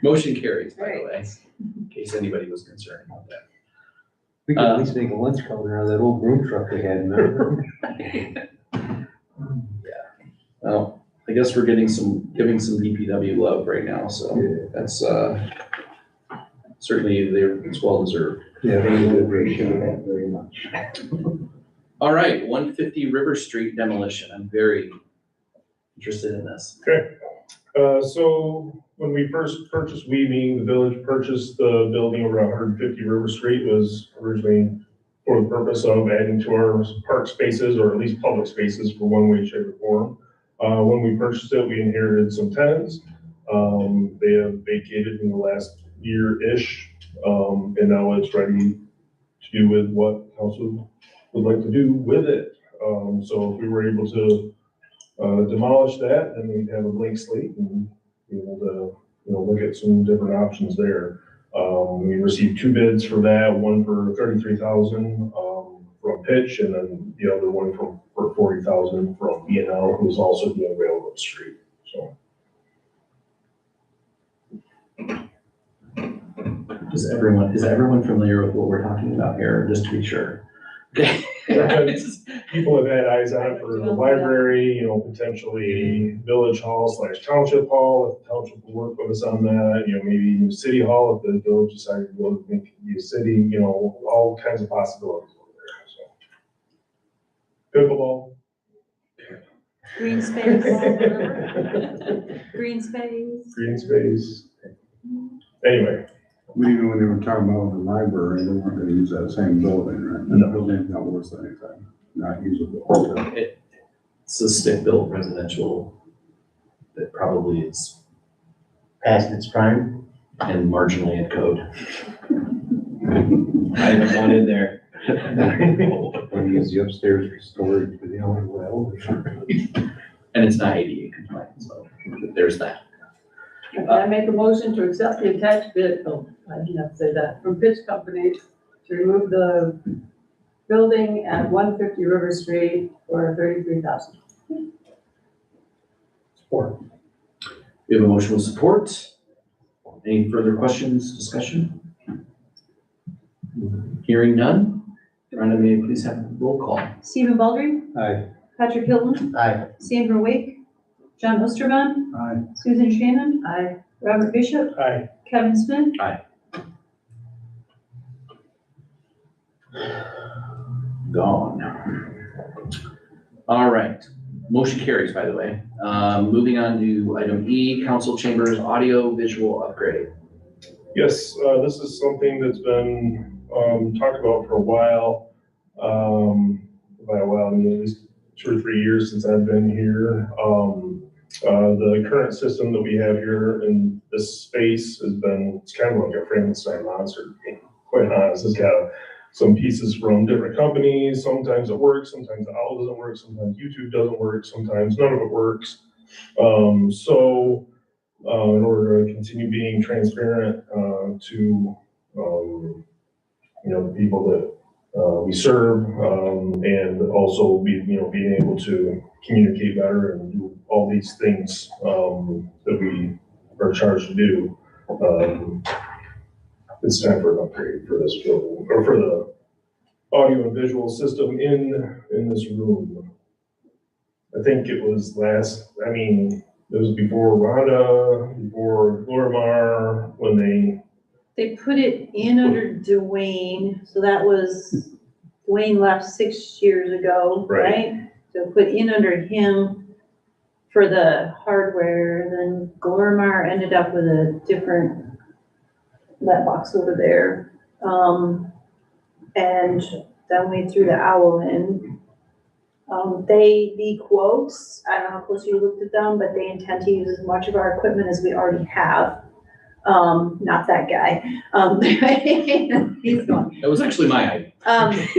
Motion carries, by the way, in case anybody was concerned about that. We could at least make a lunch counter out of that old broom truck we had, remember? Well, I guess we're giving some DPW love right now, so that's, certainly it's well deserved. Yeah, they would appreciate that very much. All right, 150 River Street demolition. I'm very interested in this. Okay, so when we first purchased, the village purchased the building over 150 River Street, was originally for the purpose of adding to our park spaces, or at least public spaces for one way, shape, or form. When we purchased it, we inherited some tenants. They have vacated in the last year-ish, and now it's ready to do with what council would like to do with it. So if we were able to demolish that, then we'd have a blank slate and be able to, look at some different options there. We received 2 bids for that, one for $33,000 from Pitch, and then the other one from for 40,000 from B&L, who's also doing Railroad Street, so. Is everyone familiar with what we're talking about here, just to be sure? Okay. People have had eyes on it for the library, potentially village hall / township hall, if the township will work with us on that, maybe city hall, if the village decided to go make it be a city, all kinds of possibilities over there, so. Pickleball. Green space. Green space. Green space. Anyway, But even when they were talking about the library, they weren't gonna use that same building, right? The building's not worth anything, not usable. It's a stick-built residential that probably is Past its prime. and marginally in code. I haven't gone in there. Want to use the upstairs for storage for the only well. And it's not ADA compliant, so there's that. Okay, I make a motion to accept the attached bid, I didn't have to say that, from Pitch Company to remove the building at 150 River Street for $33,000. support. We have a motion with support. Any further questions, discussion? Hearing none. Rhonda, may I please have a roll call? Stephen Baldry, Aye. Patrick Hilton, Aye. Sandra Wake, John Osterman, Aye. Susan Shannon, Aye. Robert Bishop, Aye. Kevin Smith. Gone. All right, motion carries, by the way. Moving on to item E, council chambers audio visual upgrade. Yes, this is something that's been, talked about for a while. By a while, I mean, at least 2 or 3 years since I've been here. The current system that we have here in this space has been, it's kind of like a Frankenstein monster, to be quite honest. It's got some pieces from different companies. Sometimes it works, sometimes the OWL doesn't work, sometimes YouTube doesn't work, sometimes none of it works. In order to continue being transparent to the people that we serve, and also being able to communicate better and do all these things that we are charged to do. It's time for an upgrade for this building, or for the audio and visual system in this room. I think it was it was before Rhonda, before Glorimar, when They put it in under Dwayne, so that was, Dwayne left 6 years ago, Right. right? So put in under him for the hardware, then Glorimar ended up with a different letbox over there. And then we threw the OWL in. The quotes, I don't know how close you looked at them, but they intend to use as much of our equipment as we already have. Not that guy. He's gone. That was actually my idea.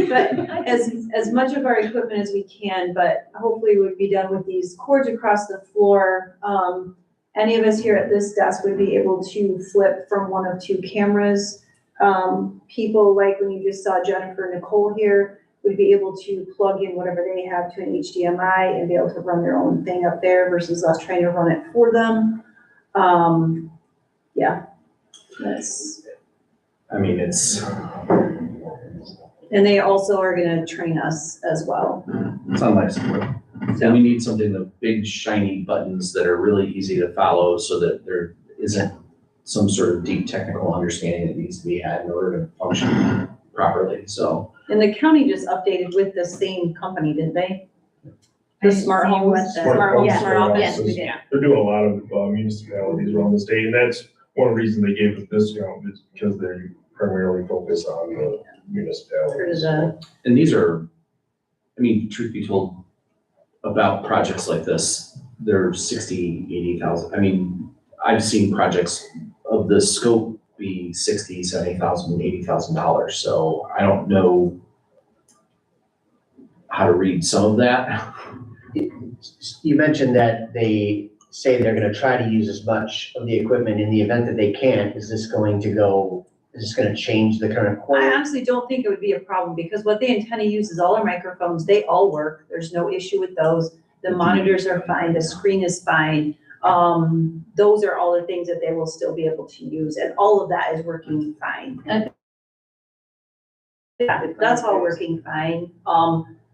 But as much of our equipment as we can, but hopefully we'd be done with these cords across the floor. Any of us here at this desk would be able to flip from 1 of 2 cameras. People like when you just saw Jennifer Nicole here, would be able to plug in whatever they have to an HDMI and be able to run their own thing up there versus us trying to run it for them. Yeah, that's. It's And they also are gonna train us as well. it's on life support. So we need something, the big shiny buttons that are really easy to follow so that there isn't some sort of deep technical understanding that needs to be had in order to function properly, so. And the county just updated with the same company, didn't they? The smart home, smart home, Yes, smart home, yes, yes, we did. they're doing a lot of municipalities around the state, and that's one reason they gave us discount, is because they primarily focus on the municipalities. And these are, truth be told, about projects like this, they're 60, 80,000. I've seen projects of this scope be $60,000, $70,000, $80,000. So I don't know how to read some of that. You mentioned that they say they're gonna try to use as much of the equipment. In the event that they can't, is Is this gonna change the current I quote? honestly don't think it would be a problem because what they intend to use is all our microphones. They all work. There's no issue with those. The monitors are fine, the screen is fine. Those are all the things that they will still be able to use, and all of that is working fine. Yeah, that's all working fine.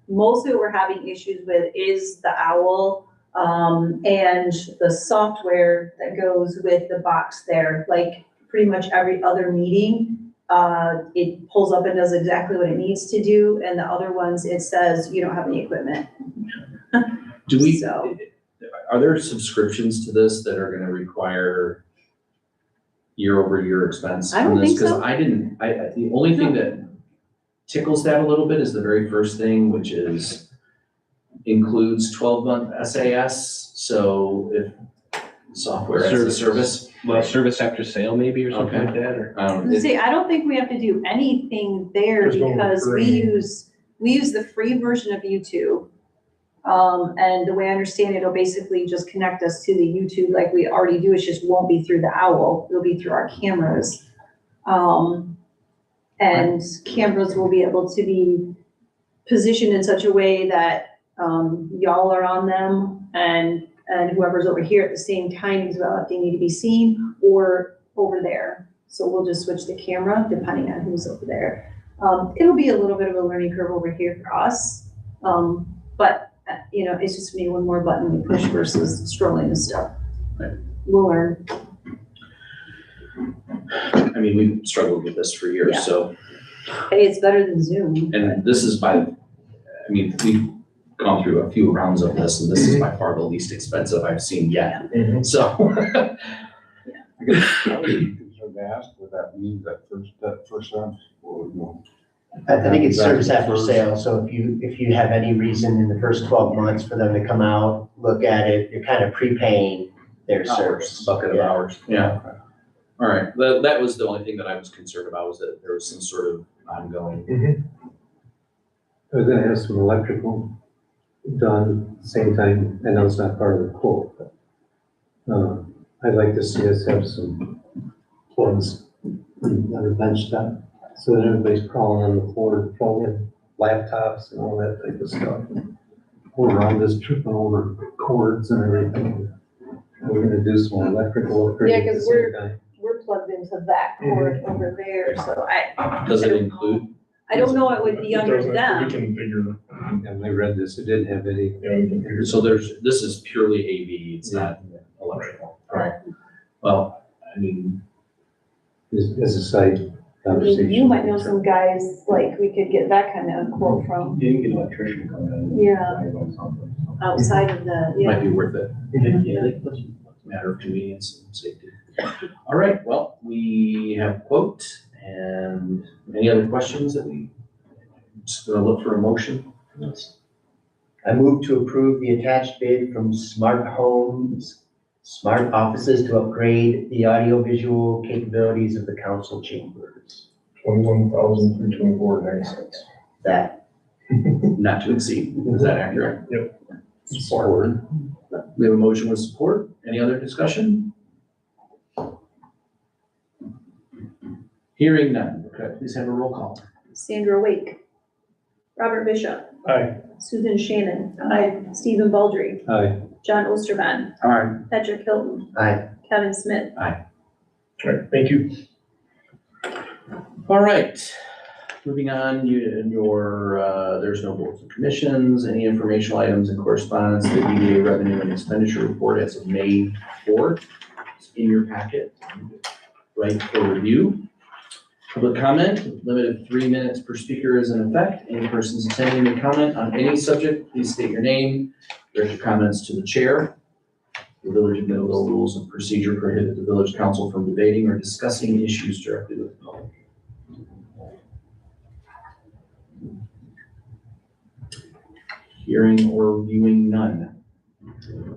Mostly what we're having issues with is the owl, and the software that goes with the box there. Like pretty much every other meeting, it pulls up and does exactly what it needs to do, and the other ones, it says you don't have any equipment. Do we, So- are there subscriptions to this that are gonna require year-over-year expense I don't on this? think so. Cause the only thing that tickles that a little bit is the very first thing, which is includes 12-month SAS. So if software as a service. Well, service after sale maybe or something like that, or? See, I don't think we have to do anything there Just going because free. we use the free version of YouTube. And the way I understand it, it'll basically just connect us to the YouTube like we already do. It just won't be through the owl. It'll be through our cameras. And cameras will be able to be positioned in such a way that, y'all are on them and whoever's over here at the same time as well, if they need to be seen or over there. So we'll just switch the camera depending on who's over there. It'll be a little bit of a learning curve over here for us. But you know, it's just maybe one more button we push versus scrolling and stuff. We'll learn. I mean, we've struggled with this for years, Yeah. so, Hey, it's better than Zoom. and this is we've gone through a few rounds of this, and this is by far the least expensive I've seen yet. So, I would be concerned to ask what that means, that first time, or no. I think it's service after sale, so if you have any reason in the first 12 months for them to come out, look at it, you're kind of prepaying their service. bucket of Yeah. hours, yeah. All right, that was the only thing that I was concerned about, was that there was some sort of ongoing. We're gonna have some electrical done at the same time. I know it's not part of the quote, but, I'd like to see us have some plugs on the bench top, so that everybody's crawling on the floor, plugging laptops and all that type of stuff. We're on this tripping over cords and everything. We're gonna do some electrical upgrades Yeah, at the 'cause same time. We're plugged into that cord over there, so Does it include? I don't know it would be It under doesn't- We them. can figure, And I read this, it didn't have any. yeah, we can figure. So this is purely AV, it's not electrical. All right. Well, I mean, As a side conversation. You might know some guys, like, we could get that kind of quote from. You can get an electrician coming in. Yeah. Outside of the, might yeah. be worth it. Yeah, it's a matter of convenience and safety. All right, well, we have a quote, and any other questions that just gonna look for a motion? I move to approve the attached bid from Smart Homes, Smart Offices to upgrade the audiovisual capabilities of the council chambers. $21,324.09. That, Not to exceed, is that accurate? Yep. Support. We have a motion with support, any other discussion? Hearing none, okay, please have a roll call. Sandra Wake. Robert Bishop. Aye. Susan Shannon. Stephen Baldry. Aye. John Osterman. Aye. Patrick Hilton. aye. Kevin Smith. All right, thank you. All right, moving on, there's no boards and commissions, any informational items and correspondence, the DDA revenue and expenditure report as of May 4th. It's in your packet, right, for review. Public comment, limited 3 minutes per speaker is in effect. Any persons attending may comment on any subject, please state your name, direct your comments to the chair. The Village of Middleville rules of procedure prohibit the village council from debating or discussing issues directly with the public. Hearing or viewing none.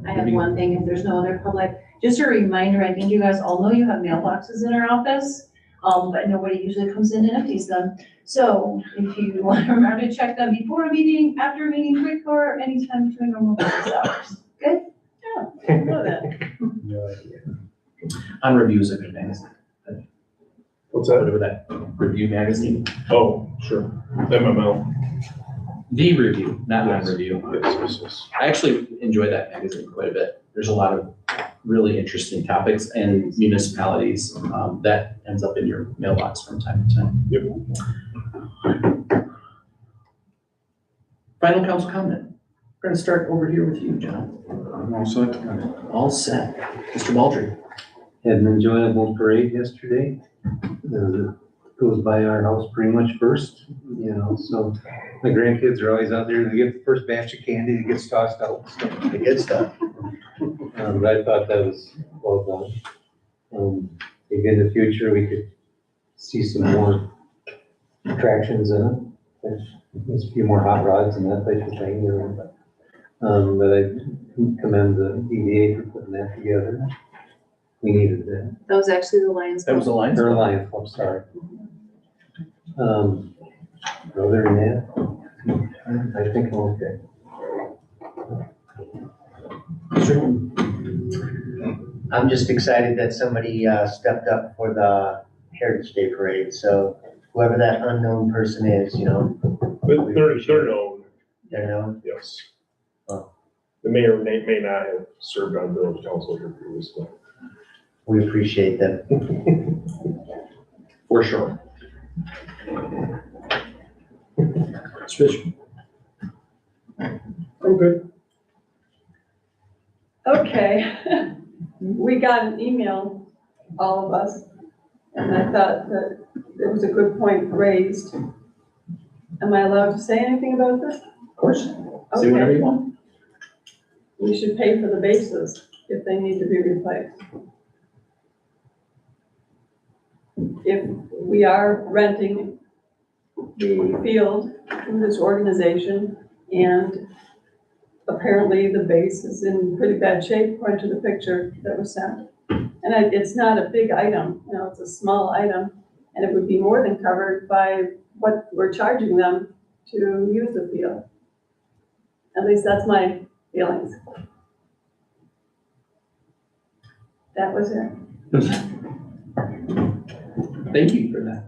I have one thing, if there's no other public, just a reminder, I think you guys all know you have mailboxes in our office, but nobody usually comes in and empties them. So if you want to remember to check them before a meeting, after a meeting, quick, or anytime between normal business hours. Good? Yeah, love it. No idea. On reviews of events. What's that? Whatever that review magazine. Oh, sure. MML. The Review, not Yes. non-review. Yes. I actually enjoy that magazine quite a bit. There's a lot of really interesting topics and municipalities that ends up in your mailbox from time to time. Yep. Final council comment. We're gonna start over here with you, John. I'm all set. All set. Mr. Baldry. Had an enjoyable parade yesterday. It goes by our house pretty much first, you know, so my grandkids are always out there. They get the first batch of candy that gets tossed out. The good stuff. But I thought that was well done. Maybe in the future, we could see some more attractions in it. There's a few more hot rods and that type of thing, you know. But I commend the EDA for putting that together. We needed that. That was actually the Lions. That was the Lions. Or Lions Club, sorry. Other than that, I think I'm okay. I'm just excited that somebody stepped up for the Heritage Day Parade, so whoever that unknown person is, you know. But they're known, They're known. yes. Oh. The mayor may not have served on village council here previously. We appreciate them. For sure. Switch. I'm good. Okay, we got an email, all of us, and I thought that it was a good point raised. Am I allowed to say anything about this? Of course. Say whatever you want. We should pay for the bases if they need to be replaced. If we are renting the field from this organization and apparently the base is in pretty bad shape according to the picture that was sent. And it's not a big item, you know, it's a small item and it would be more than covered by what we're charging them to use the field. At least that's my feelings. That was it. Thank you for that.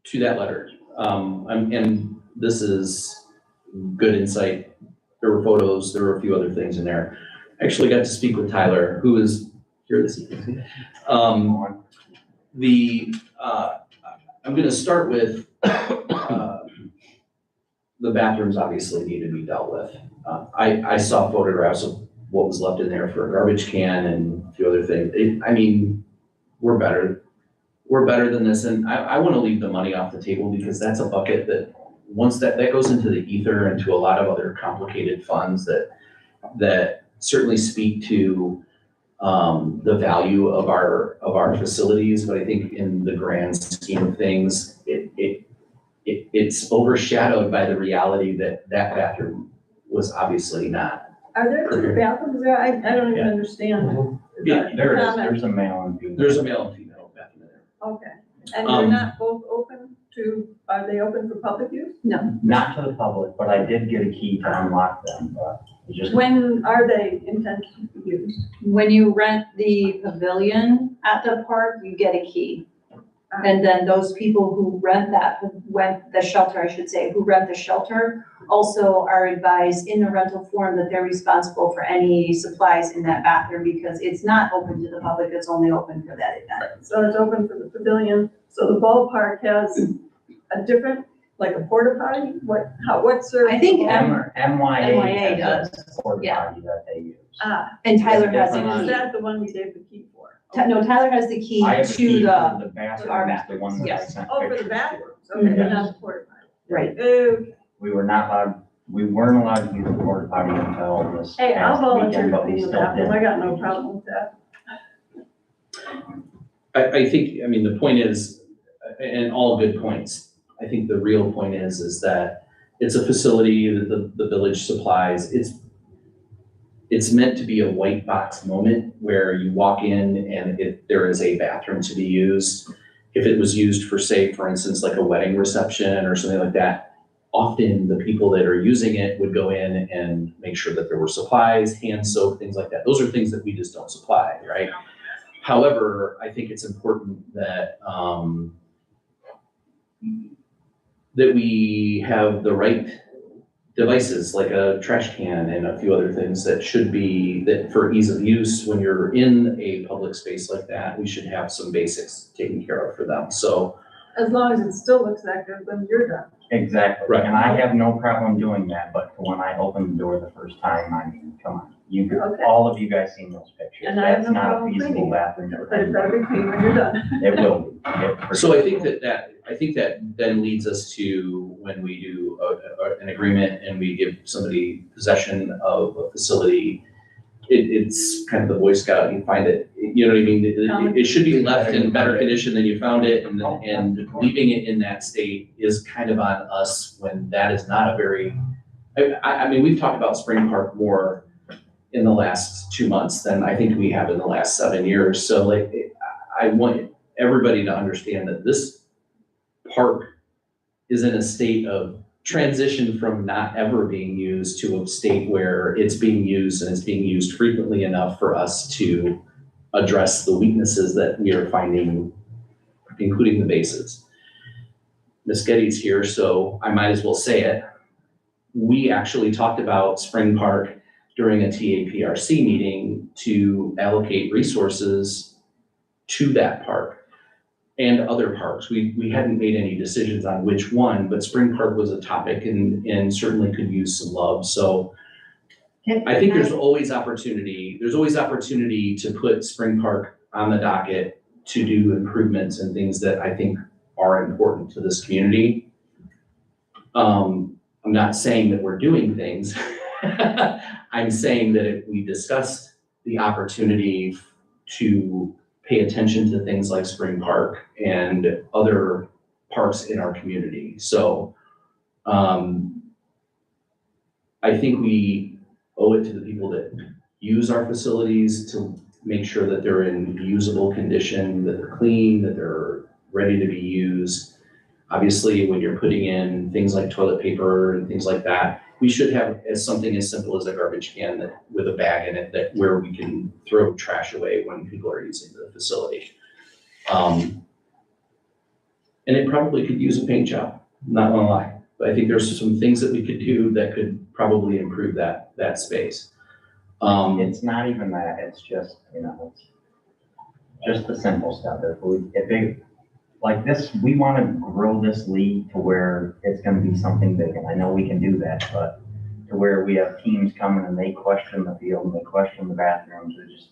To that letter, and this is good insight. There were photos, there were a few other things in there. I actually got to speak with Tyler, who is here this evening. I'm gonna start with, the bathrooms obviously need to be dealt with. I saw photographs of what was left in there for a garbage can and a few other things. I mean, we're better than this, and I wanna leave the money off the table because that's a bucket that, once that goes into the ether and to a lot of other complicated funds that certainly speak to the value of our facilities, but I think in the grand scheme of things, it's overshadowed by the reality that bathroom was obviously not. Are there two bathrooms there? I don't even understand. Yeah, There's a male and female. There's a male and female bathroom there. Okay, and they're not both open are they open for public use? Not to the public, but I did get a key to unlock them, but it just. When are they intended to be used? When you rent the pavilion at the park, you get a key. And then those people who rent the shelter, I should say, who rent the shelter also are advised in the rental form that they're responsible for any supplies in that bathroom because it's not open to the public, it's only open for that event. So it's open for the pavilion, so the ballpark has a different, like a porta potty? What service? I think MYA does, has a porta yeah. potty that they use. And Tyler has Different the Is key. that the one we gave the key for? No, Tyler has the key I have a to key the, for the bathroom, our the one that I yes. sent Oh, for the pictures to. bathrooms, okay, but not the porta potty. right. Okay. We weren't allowed to use the porta potty until this Hey, I'll past volunteer weekend, to but we clean the still bathroom, did. I got no problem with that. I think, I mean, the point is, and all good points, I think the real point is that it's a facility that the village supplies. It's meant to be a white box moment where you walk in and if there is a bathroom to be used, if it was used for, say, for instance, like a wedding reception or something like that, often the people that are using it would go in and make sure that there were supplies, hand soap, things like that. Those are things that we just don't supply, right? However, I think it's important that, that we have the right devices, like a trash can and a few other things that should be, that for ease of use, when you're in a public space like that, we should have some basics taken care of for them. So, As long as it still looks that good when you're done. Exactly. Right. And I have no problem doing that, but when I opened the door the first time, I mean, come on. Okay. All of you guys seen those pictures. And I have That's no not a problem feasible cleaning it, bathroom for but it better anybody. be clean when you're done. It will be. It for so I sure think will. I think that then leads us to when we do an agreement and we give somebody possession of a facility, it's kind of the Boy Scout, you find it, you know what I mean? It should be left in better condition than you found it, and leaving it in that state is kind of on us when that is not a very, I mean, we've talked about Spring Park more in the last 2 months than I think we have in the last 7 years. So like, I want everybody to understand that this park is in a state of transition from not ever being used to a state where it's being used, and it's being used frequently enough for us to address the weaknesses that we are finding, including the bases. Ms. Getty's here, so I might as well say it. We actually talked about Spring Park during a TAPRC meeting to allocate resources to that park and other parks. We hadn't made any decisions on which one, but Spring Park was a topic and certainly could use some love. So I think there's always opportunity to put Spring Park on the docket to do improvements and things that I think are important to this community. I'm not saying that we're doing things. I'm saying that if we discussed the opportunity to pay attention to things like Spring Park and other parks in our community. So I think we owe it to the people that use our facilities to make sure that they're in usable condition, that they're clean, that they're ready to be used. Obviously, when you're putting in things like toilet paper and things like that, we should have something as simple as a garbage can that, with a bag in it, that where we can throw trash away when people are using the facility. And it probably could use a paint job, not gonna lie. But I think there's some things that we could do that could probably improve that space. It's not even that, it's just, it's just the simple stuff. Like this, we want to grow this league to where it's going to be something big, and I know we can do that, but to where we have teams coming and they question the field and they question the bathrooms, it just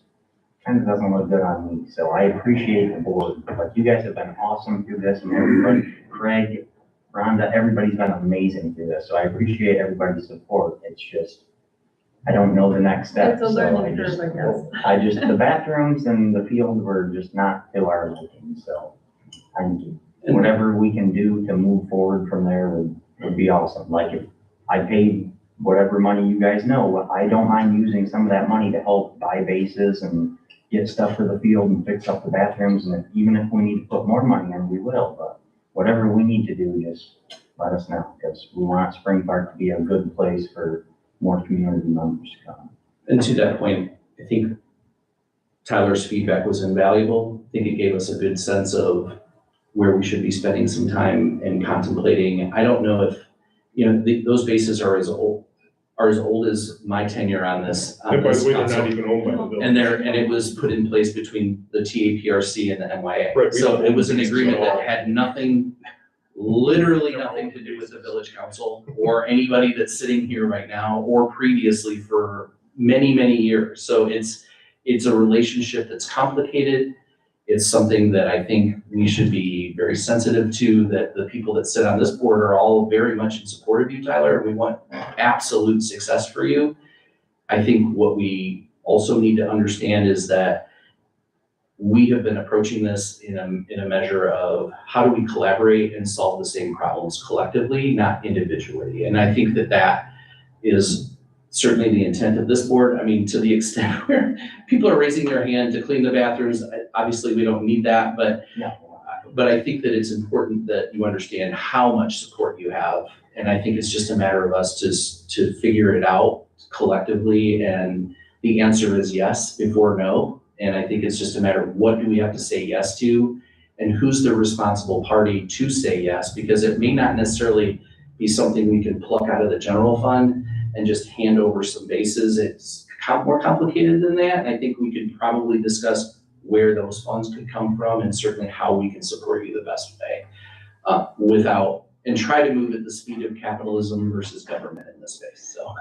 kind of doesn't look good on me. So I appreciate the board. Like, you guys have been awesome through this, and everybody, Craig, Rhonda, everybody's been amazing through this. So I appreciate everybody's support. It's just, I don't know the next step. It's a learning curve, I guess. The bathrooms and the field were just not to our liking, so. And whatever we can do to move forward from there would be awesome. Like, if I paid whatever money you guys know, I don't mind using some of that money to help buy bases and get stuff for the field and fix up the bathrooms. And even if we need to put more money in, we will. But whatever we need to do, just let us know, because we want Spring Park to be a good place for more community members to come. And to that point, I think Tyler's feedback was invaluable. I think it gave us a good sense of where we should be spending some time and contemplating. I don't know if, those bases are as old as my tenure on this. By the way, they're not even owned by the village. And it was put in place between the TAPRC and the MYA. Right, So it was an agreement that had literally nothing to do with the village council or anybody that's sitting here right now or previously for many, many years. So it's a relationship that's complicated. It's something that I think we should be very sensitive to, that the people that sit on this board are all very much in support of you, Tyler. We want absolute success for you. I think what we also need to understand is that we have been approaching this in a measure of how do we collaborate and solve the same problems collectively, not individually. And I think that is certainly the intent of this board. I mean, to the extent where people are raising their hand to clean the bathrooms, obviously we don't need that, but I think that it's important that you understand how much support you have And I think it's just a matter of us to figure it out collectively, and the answer is yes before no. And I think it's just a matter of what do we have to say yes to, and who's the responsible party to say yes, because it may not necessarily be something we can pluck out of the general fund and just hand over some bases. It's more complicated than that. And I think we could probably discuss where those funds could come from and certainly how we can support you the best way and try to move at the speed of capitalism versus government in this space. So,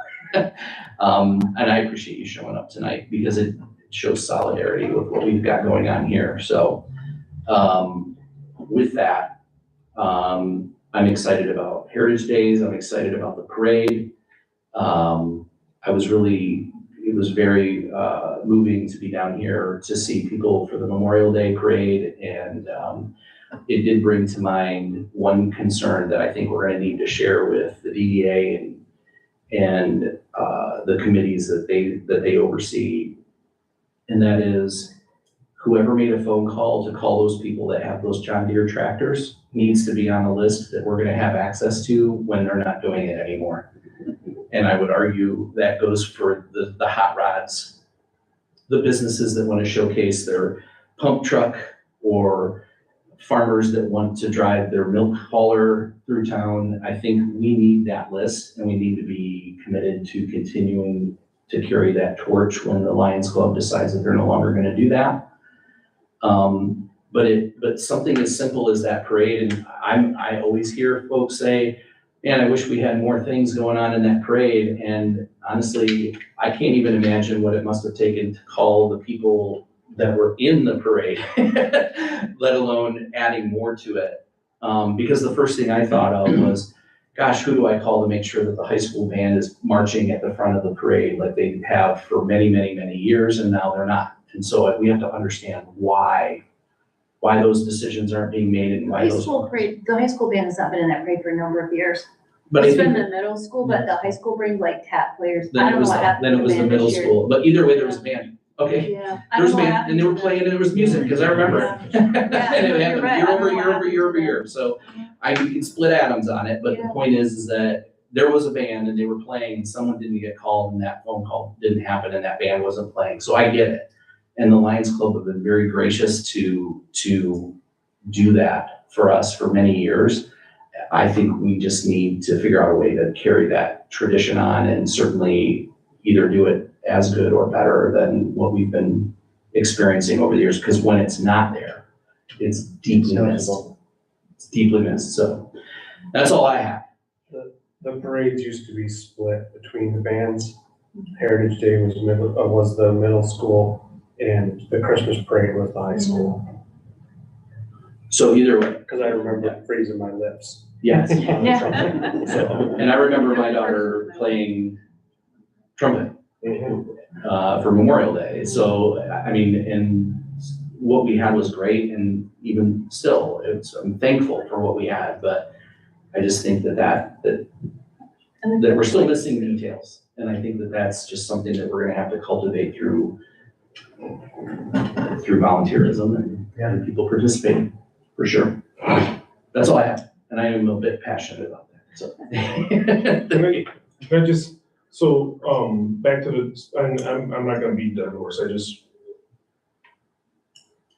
and I appreciate you showing up tonight because it shows solidarity with what we've got going on here. So with that, I'm excited about Heritage Days. I'm excited about the parade. It was very moving to be down here to see people for the Memorial Day parade. And it did bring to mind one concern that I think we're gonna need to share with the DDA and the committees that they oversee. And that is, whoever made a phone call to call those people that have those John Deere tractors needs to be on a list that we're gonna have access to when they're not doing it anymore. And I would argue that goes for the hot rods, the businesses that wanna showcase their pump truck, or farmers that want to drive their milk hauler through town. I think we need that list, and we need to be committed to continuing to carry that torch when the Lions Club decides that they're no longer gonna do that. But something as simple as that parade, and I always hear folks say, man, I wish we had more things going on in that parade. And honestly, I can't even imagine what it must have taken to call the people that were in the parade, let alone adding more to it. Because the first thing I thought of was, gosh, who do I call to make sure that the high school band is marching at the front of the parade like they have for many, many, many years, and now they're not. And so we have to understand why those decisions aren't being made and why those. The high school band has not been in that parade for a number of years. But It's I been think the middle school, but the high school brings like tap players. I then it don't was, know what happened then to it was the band middle this year. school, but either way, there was a band. Okay, Yeah. I there was a don't know what band, happened and they were to playing, and there was music, because I remember it. And it you're happened right. year I over don't know year what over year over year. So we can split atoms on it, but the Yeah. point is that there was a band and they were playing, and someone didn't get called, and that phone call didn't happen, and that band wasn't playing. So I get it. And the Lions Club have been very gracious to do that for us for many years. I think we just need to figure out a way to carry that tradition on, and certainly either do it as good or better than what we've been experiencing over the years, because when it's not there, it's deeply missed. It's deeply missed. So that's all I have. The parades used to be split between the bands. Heritage Day was the middle school, and the Christmas parade was the high school. So either way, Because I remember freezing my lips. yes. Yeah. So, and I remember my daughter playing trumpet for Memorial Day. So, I mean, and what we had was great, and even still, I'm thankful for what we had, but I just think that we're still missing details. And I think that that's just something that we're gonna have to cultivate through volunteerism and people participating, for sure. That's all I have, and I am a bit passionate about that, so. Can I just, so, back to I'm not gonna beat that horse,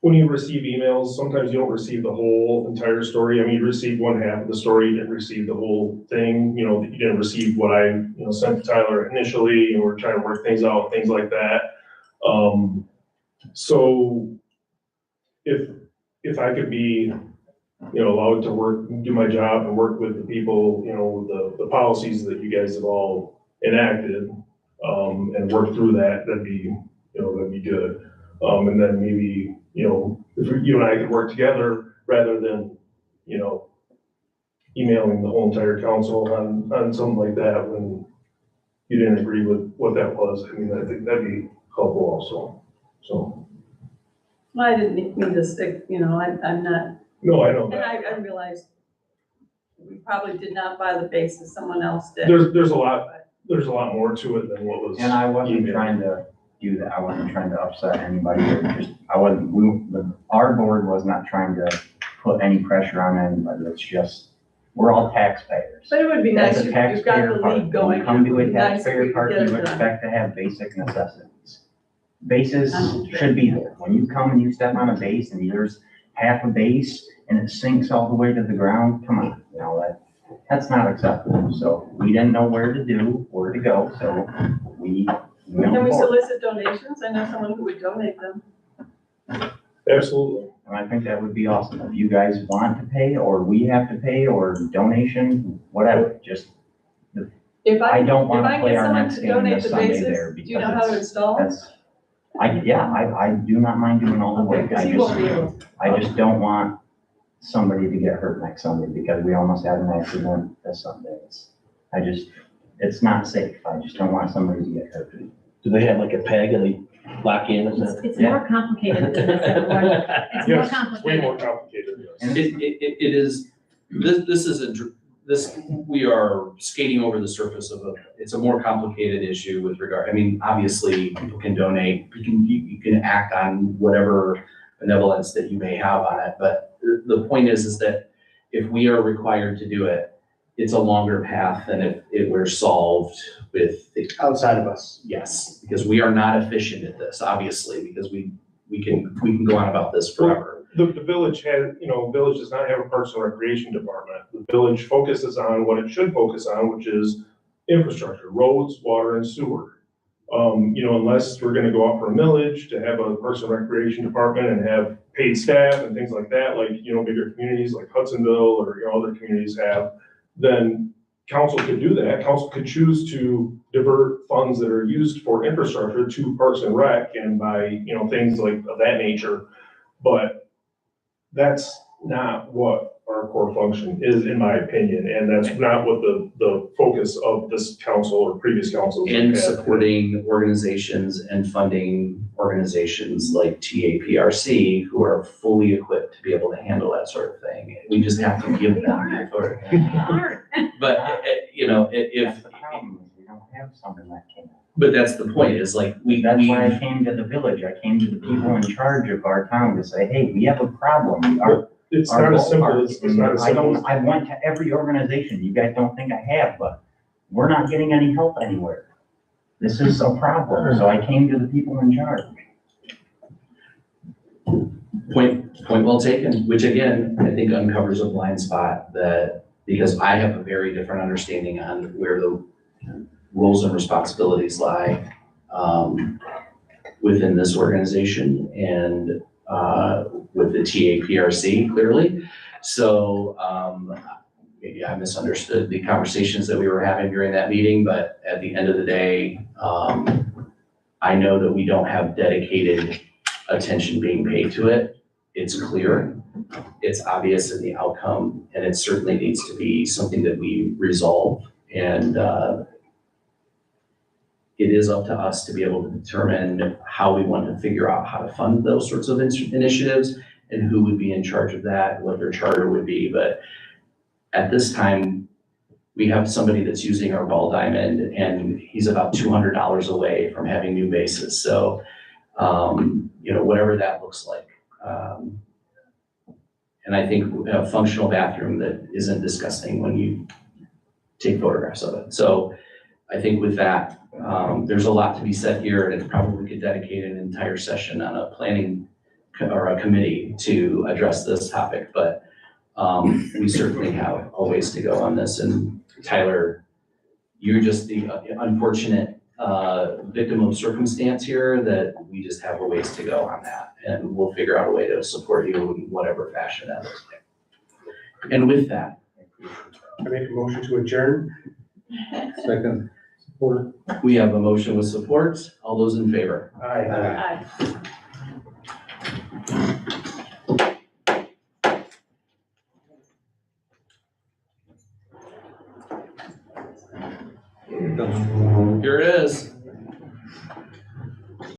when you receive emails, sometimes you don't receive the whole entire story. I mean, you received one half of the story, you didn't receive the whole thing, you didn't receive what I, sent to Tyler initially, and we're trying to work things out, things like that. So if I could be, allowed to do my job and work with the people, the policies that you guys have all enacted, and work through that, that'd be good. And then maybe, if you and I could work together rather than, emailing the whole entire council on something like that when you didn't agree with what that was. I mean, I think that'd be helpful also, so. Well, I didn't mean to stick, I'm not. No, I know And that. I realized we probably did not buy the basis, someone else did. There's a lot more to it than what was. And I wasn't emailed. trying to do that. I wasn't trying to upset anybody. Our board was not trying to put any pressure on anybody. It's just, we're all taxpayers. But it would be That's nice, a you've got taxpayer the park. league When going. you come It to would a be nice if we taxpayer could park, get you it done. expect to have basic necessities. Bases should be there. When you come and you step on a base and there's half a base and it sinks all the way to the ground, come on, you know, that's not acceptable. So we didn't know where to go, so we went Can we forward. solicit donations? I know someone who would donate them. Absolutely. And I think that would be awesome. If you guys want to pay, or we have to pay, or donation, whatever, just, I don't want to play our next game this Sunday there Do you know how to because install? that's, I do not mind doing all the Okay, work. because he won't be able. I just don't want somebody to get hurt next Sunday because we almost had an accident this Sunday. It's not safe. I just don't want somebody to get hurt. Do they have like a peg and they lock in, is that? It's more complicated than this. It's more Yes, way complicated. more complicated, yes. It is, this is we are skating over the surface of it's a more complicated issue with regard, I mean, obviously, people can donate, you can act on whatever benevolence that you may have on it, but the point is that if we are required to do it, it's a longer path than if it were solved with the. Outside of us. Yes, because we are not efficient at this, obviously, because we can go on about this forever. The village village does not have a Parks and Recreation department. The village focuses on what it should focus on, which is infrastructure, roads, water, and sewer. Unless we're gonna go out for a millage to have a Parks and Recreation department and have paid staff and things like that, like, bigger communities like Hudsonville or, other communities have, then council could do that. Council could choose to divert funds that are used for infrastructure to Parks and Rec and buy, things like of that nature. But that's not what our core function is, in my opinion, and that's not what the focus of this council or previous councils. And have. supporting organizations and funding organizations like TAPRC, who are fully equipped to be able to handle that sort of thing. We just have to give them the authority. But, That's the problem, is we don't have something that can. but that's the point, is like, That's why I came to the village. I came to the people in charge of our town to say, hey, we have a problem. It's not as simple as, I went to every organization. You guys don't think I have, but we're not getting any help anywhere. This is a problem. So I came to the people in charge. Point well taken, which again, I think uncovers a blind spot because I have a very different understanding on where the roles and responsibilities lie within this organization and with the TAPRC, clearly. So maybe I misunderstood the conversations that we were having during that meeting, but at the end of the day, I know that we don't have dedicated attention being paid to it. It's clear, it's obvious in the outcome, and it certainly needs to be something that we resolve. And it is up to us to be able to determine how we want to figure out how to fund those sorts of initiatives and who would be in charge of that, what their charter would be. But at this time, we have somebody that's using our ball diamond, and he's about $200 away from having new bases. So, whatever that looks like. And I think a functional bathroom that isn't disgusting when you take photographs of it. So I think with that, there's a lot to be said here, and it probably could dedicate an entire session on a planning or a committee to address this topic. But we certainly have a ways to go on this. And Tyler, you're just the unfortunate victim of circumstance here that we just have a ways to go on that. And we'll figure out a way to support you in whatever fashion that looks like. And with that, I make a motion to adjourn. Second. we have a motion with support. All those in favor? Aye. Here it is.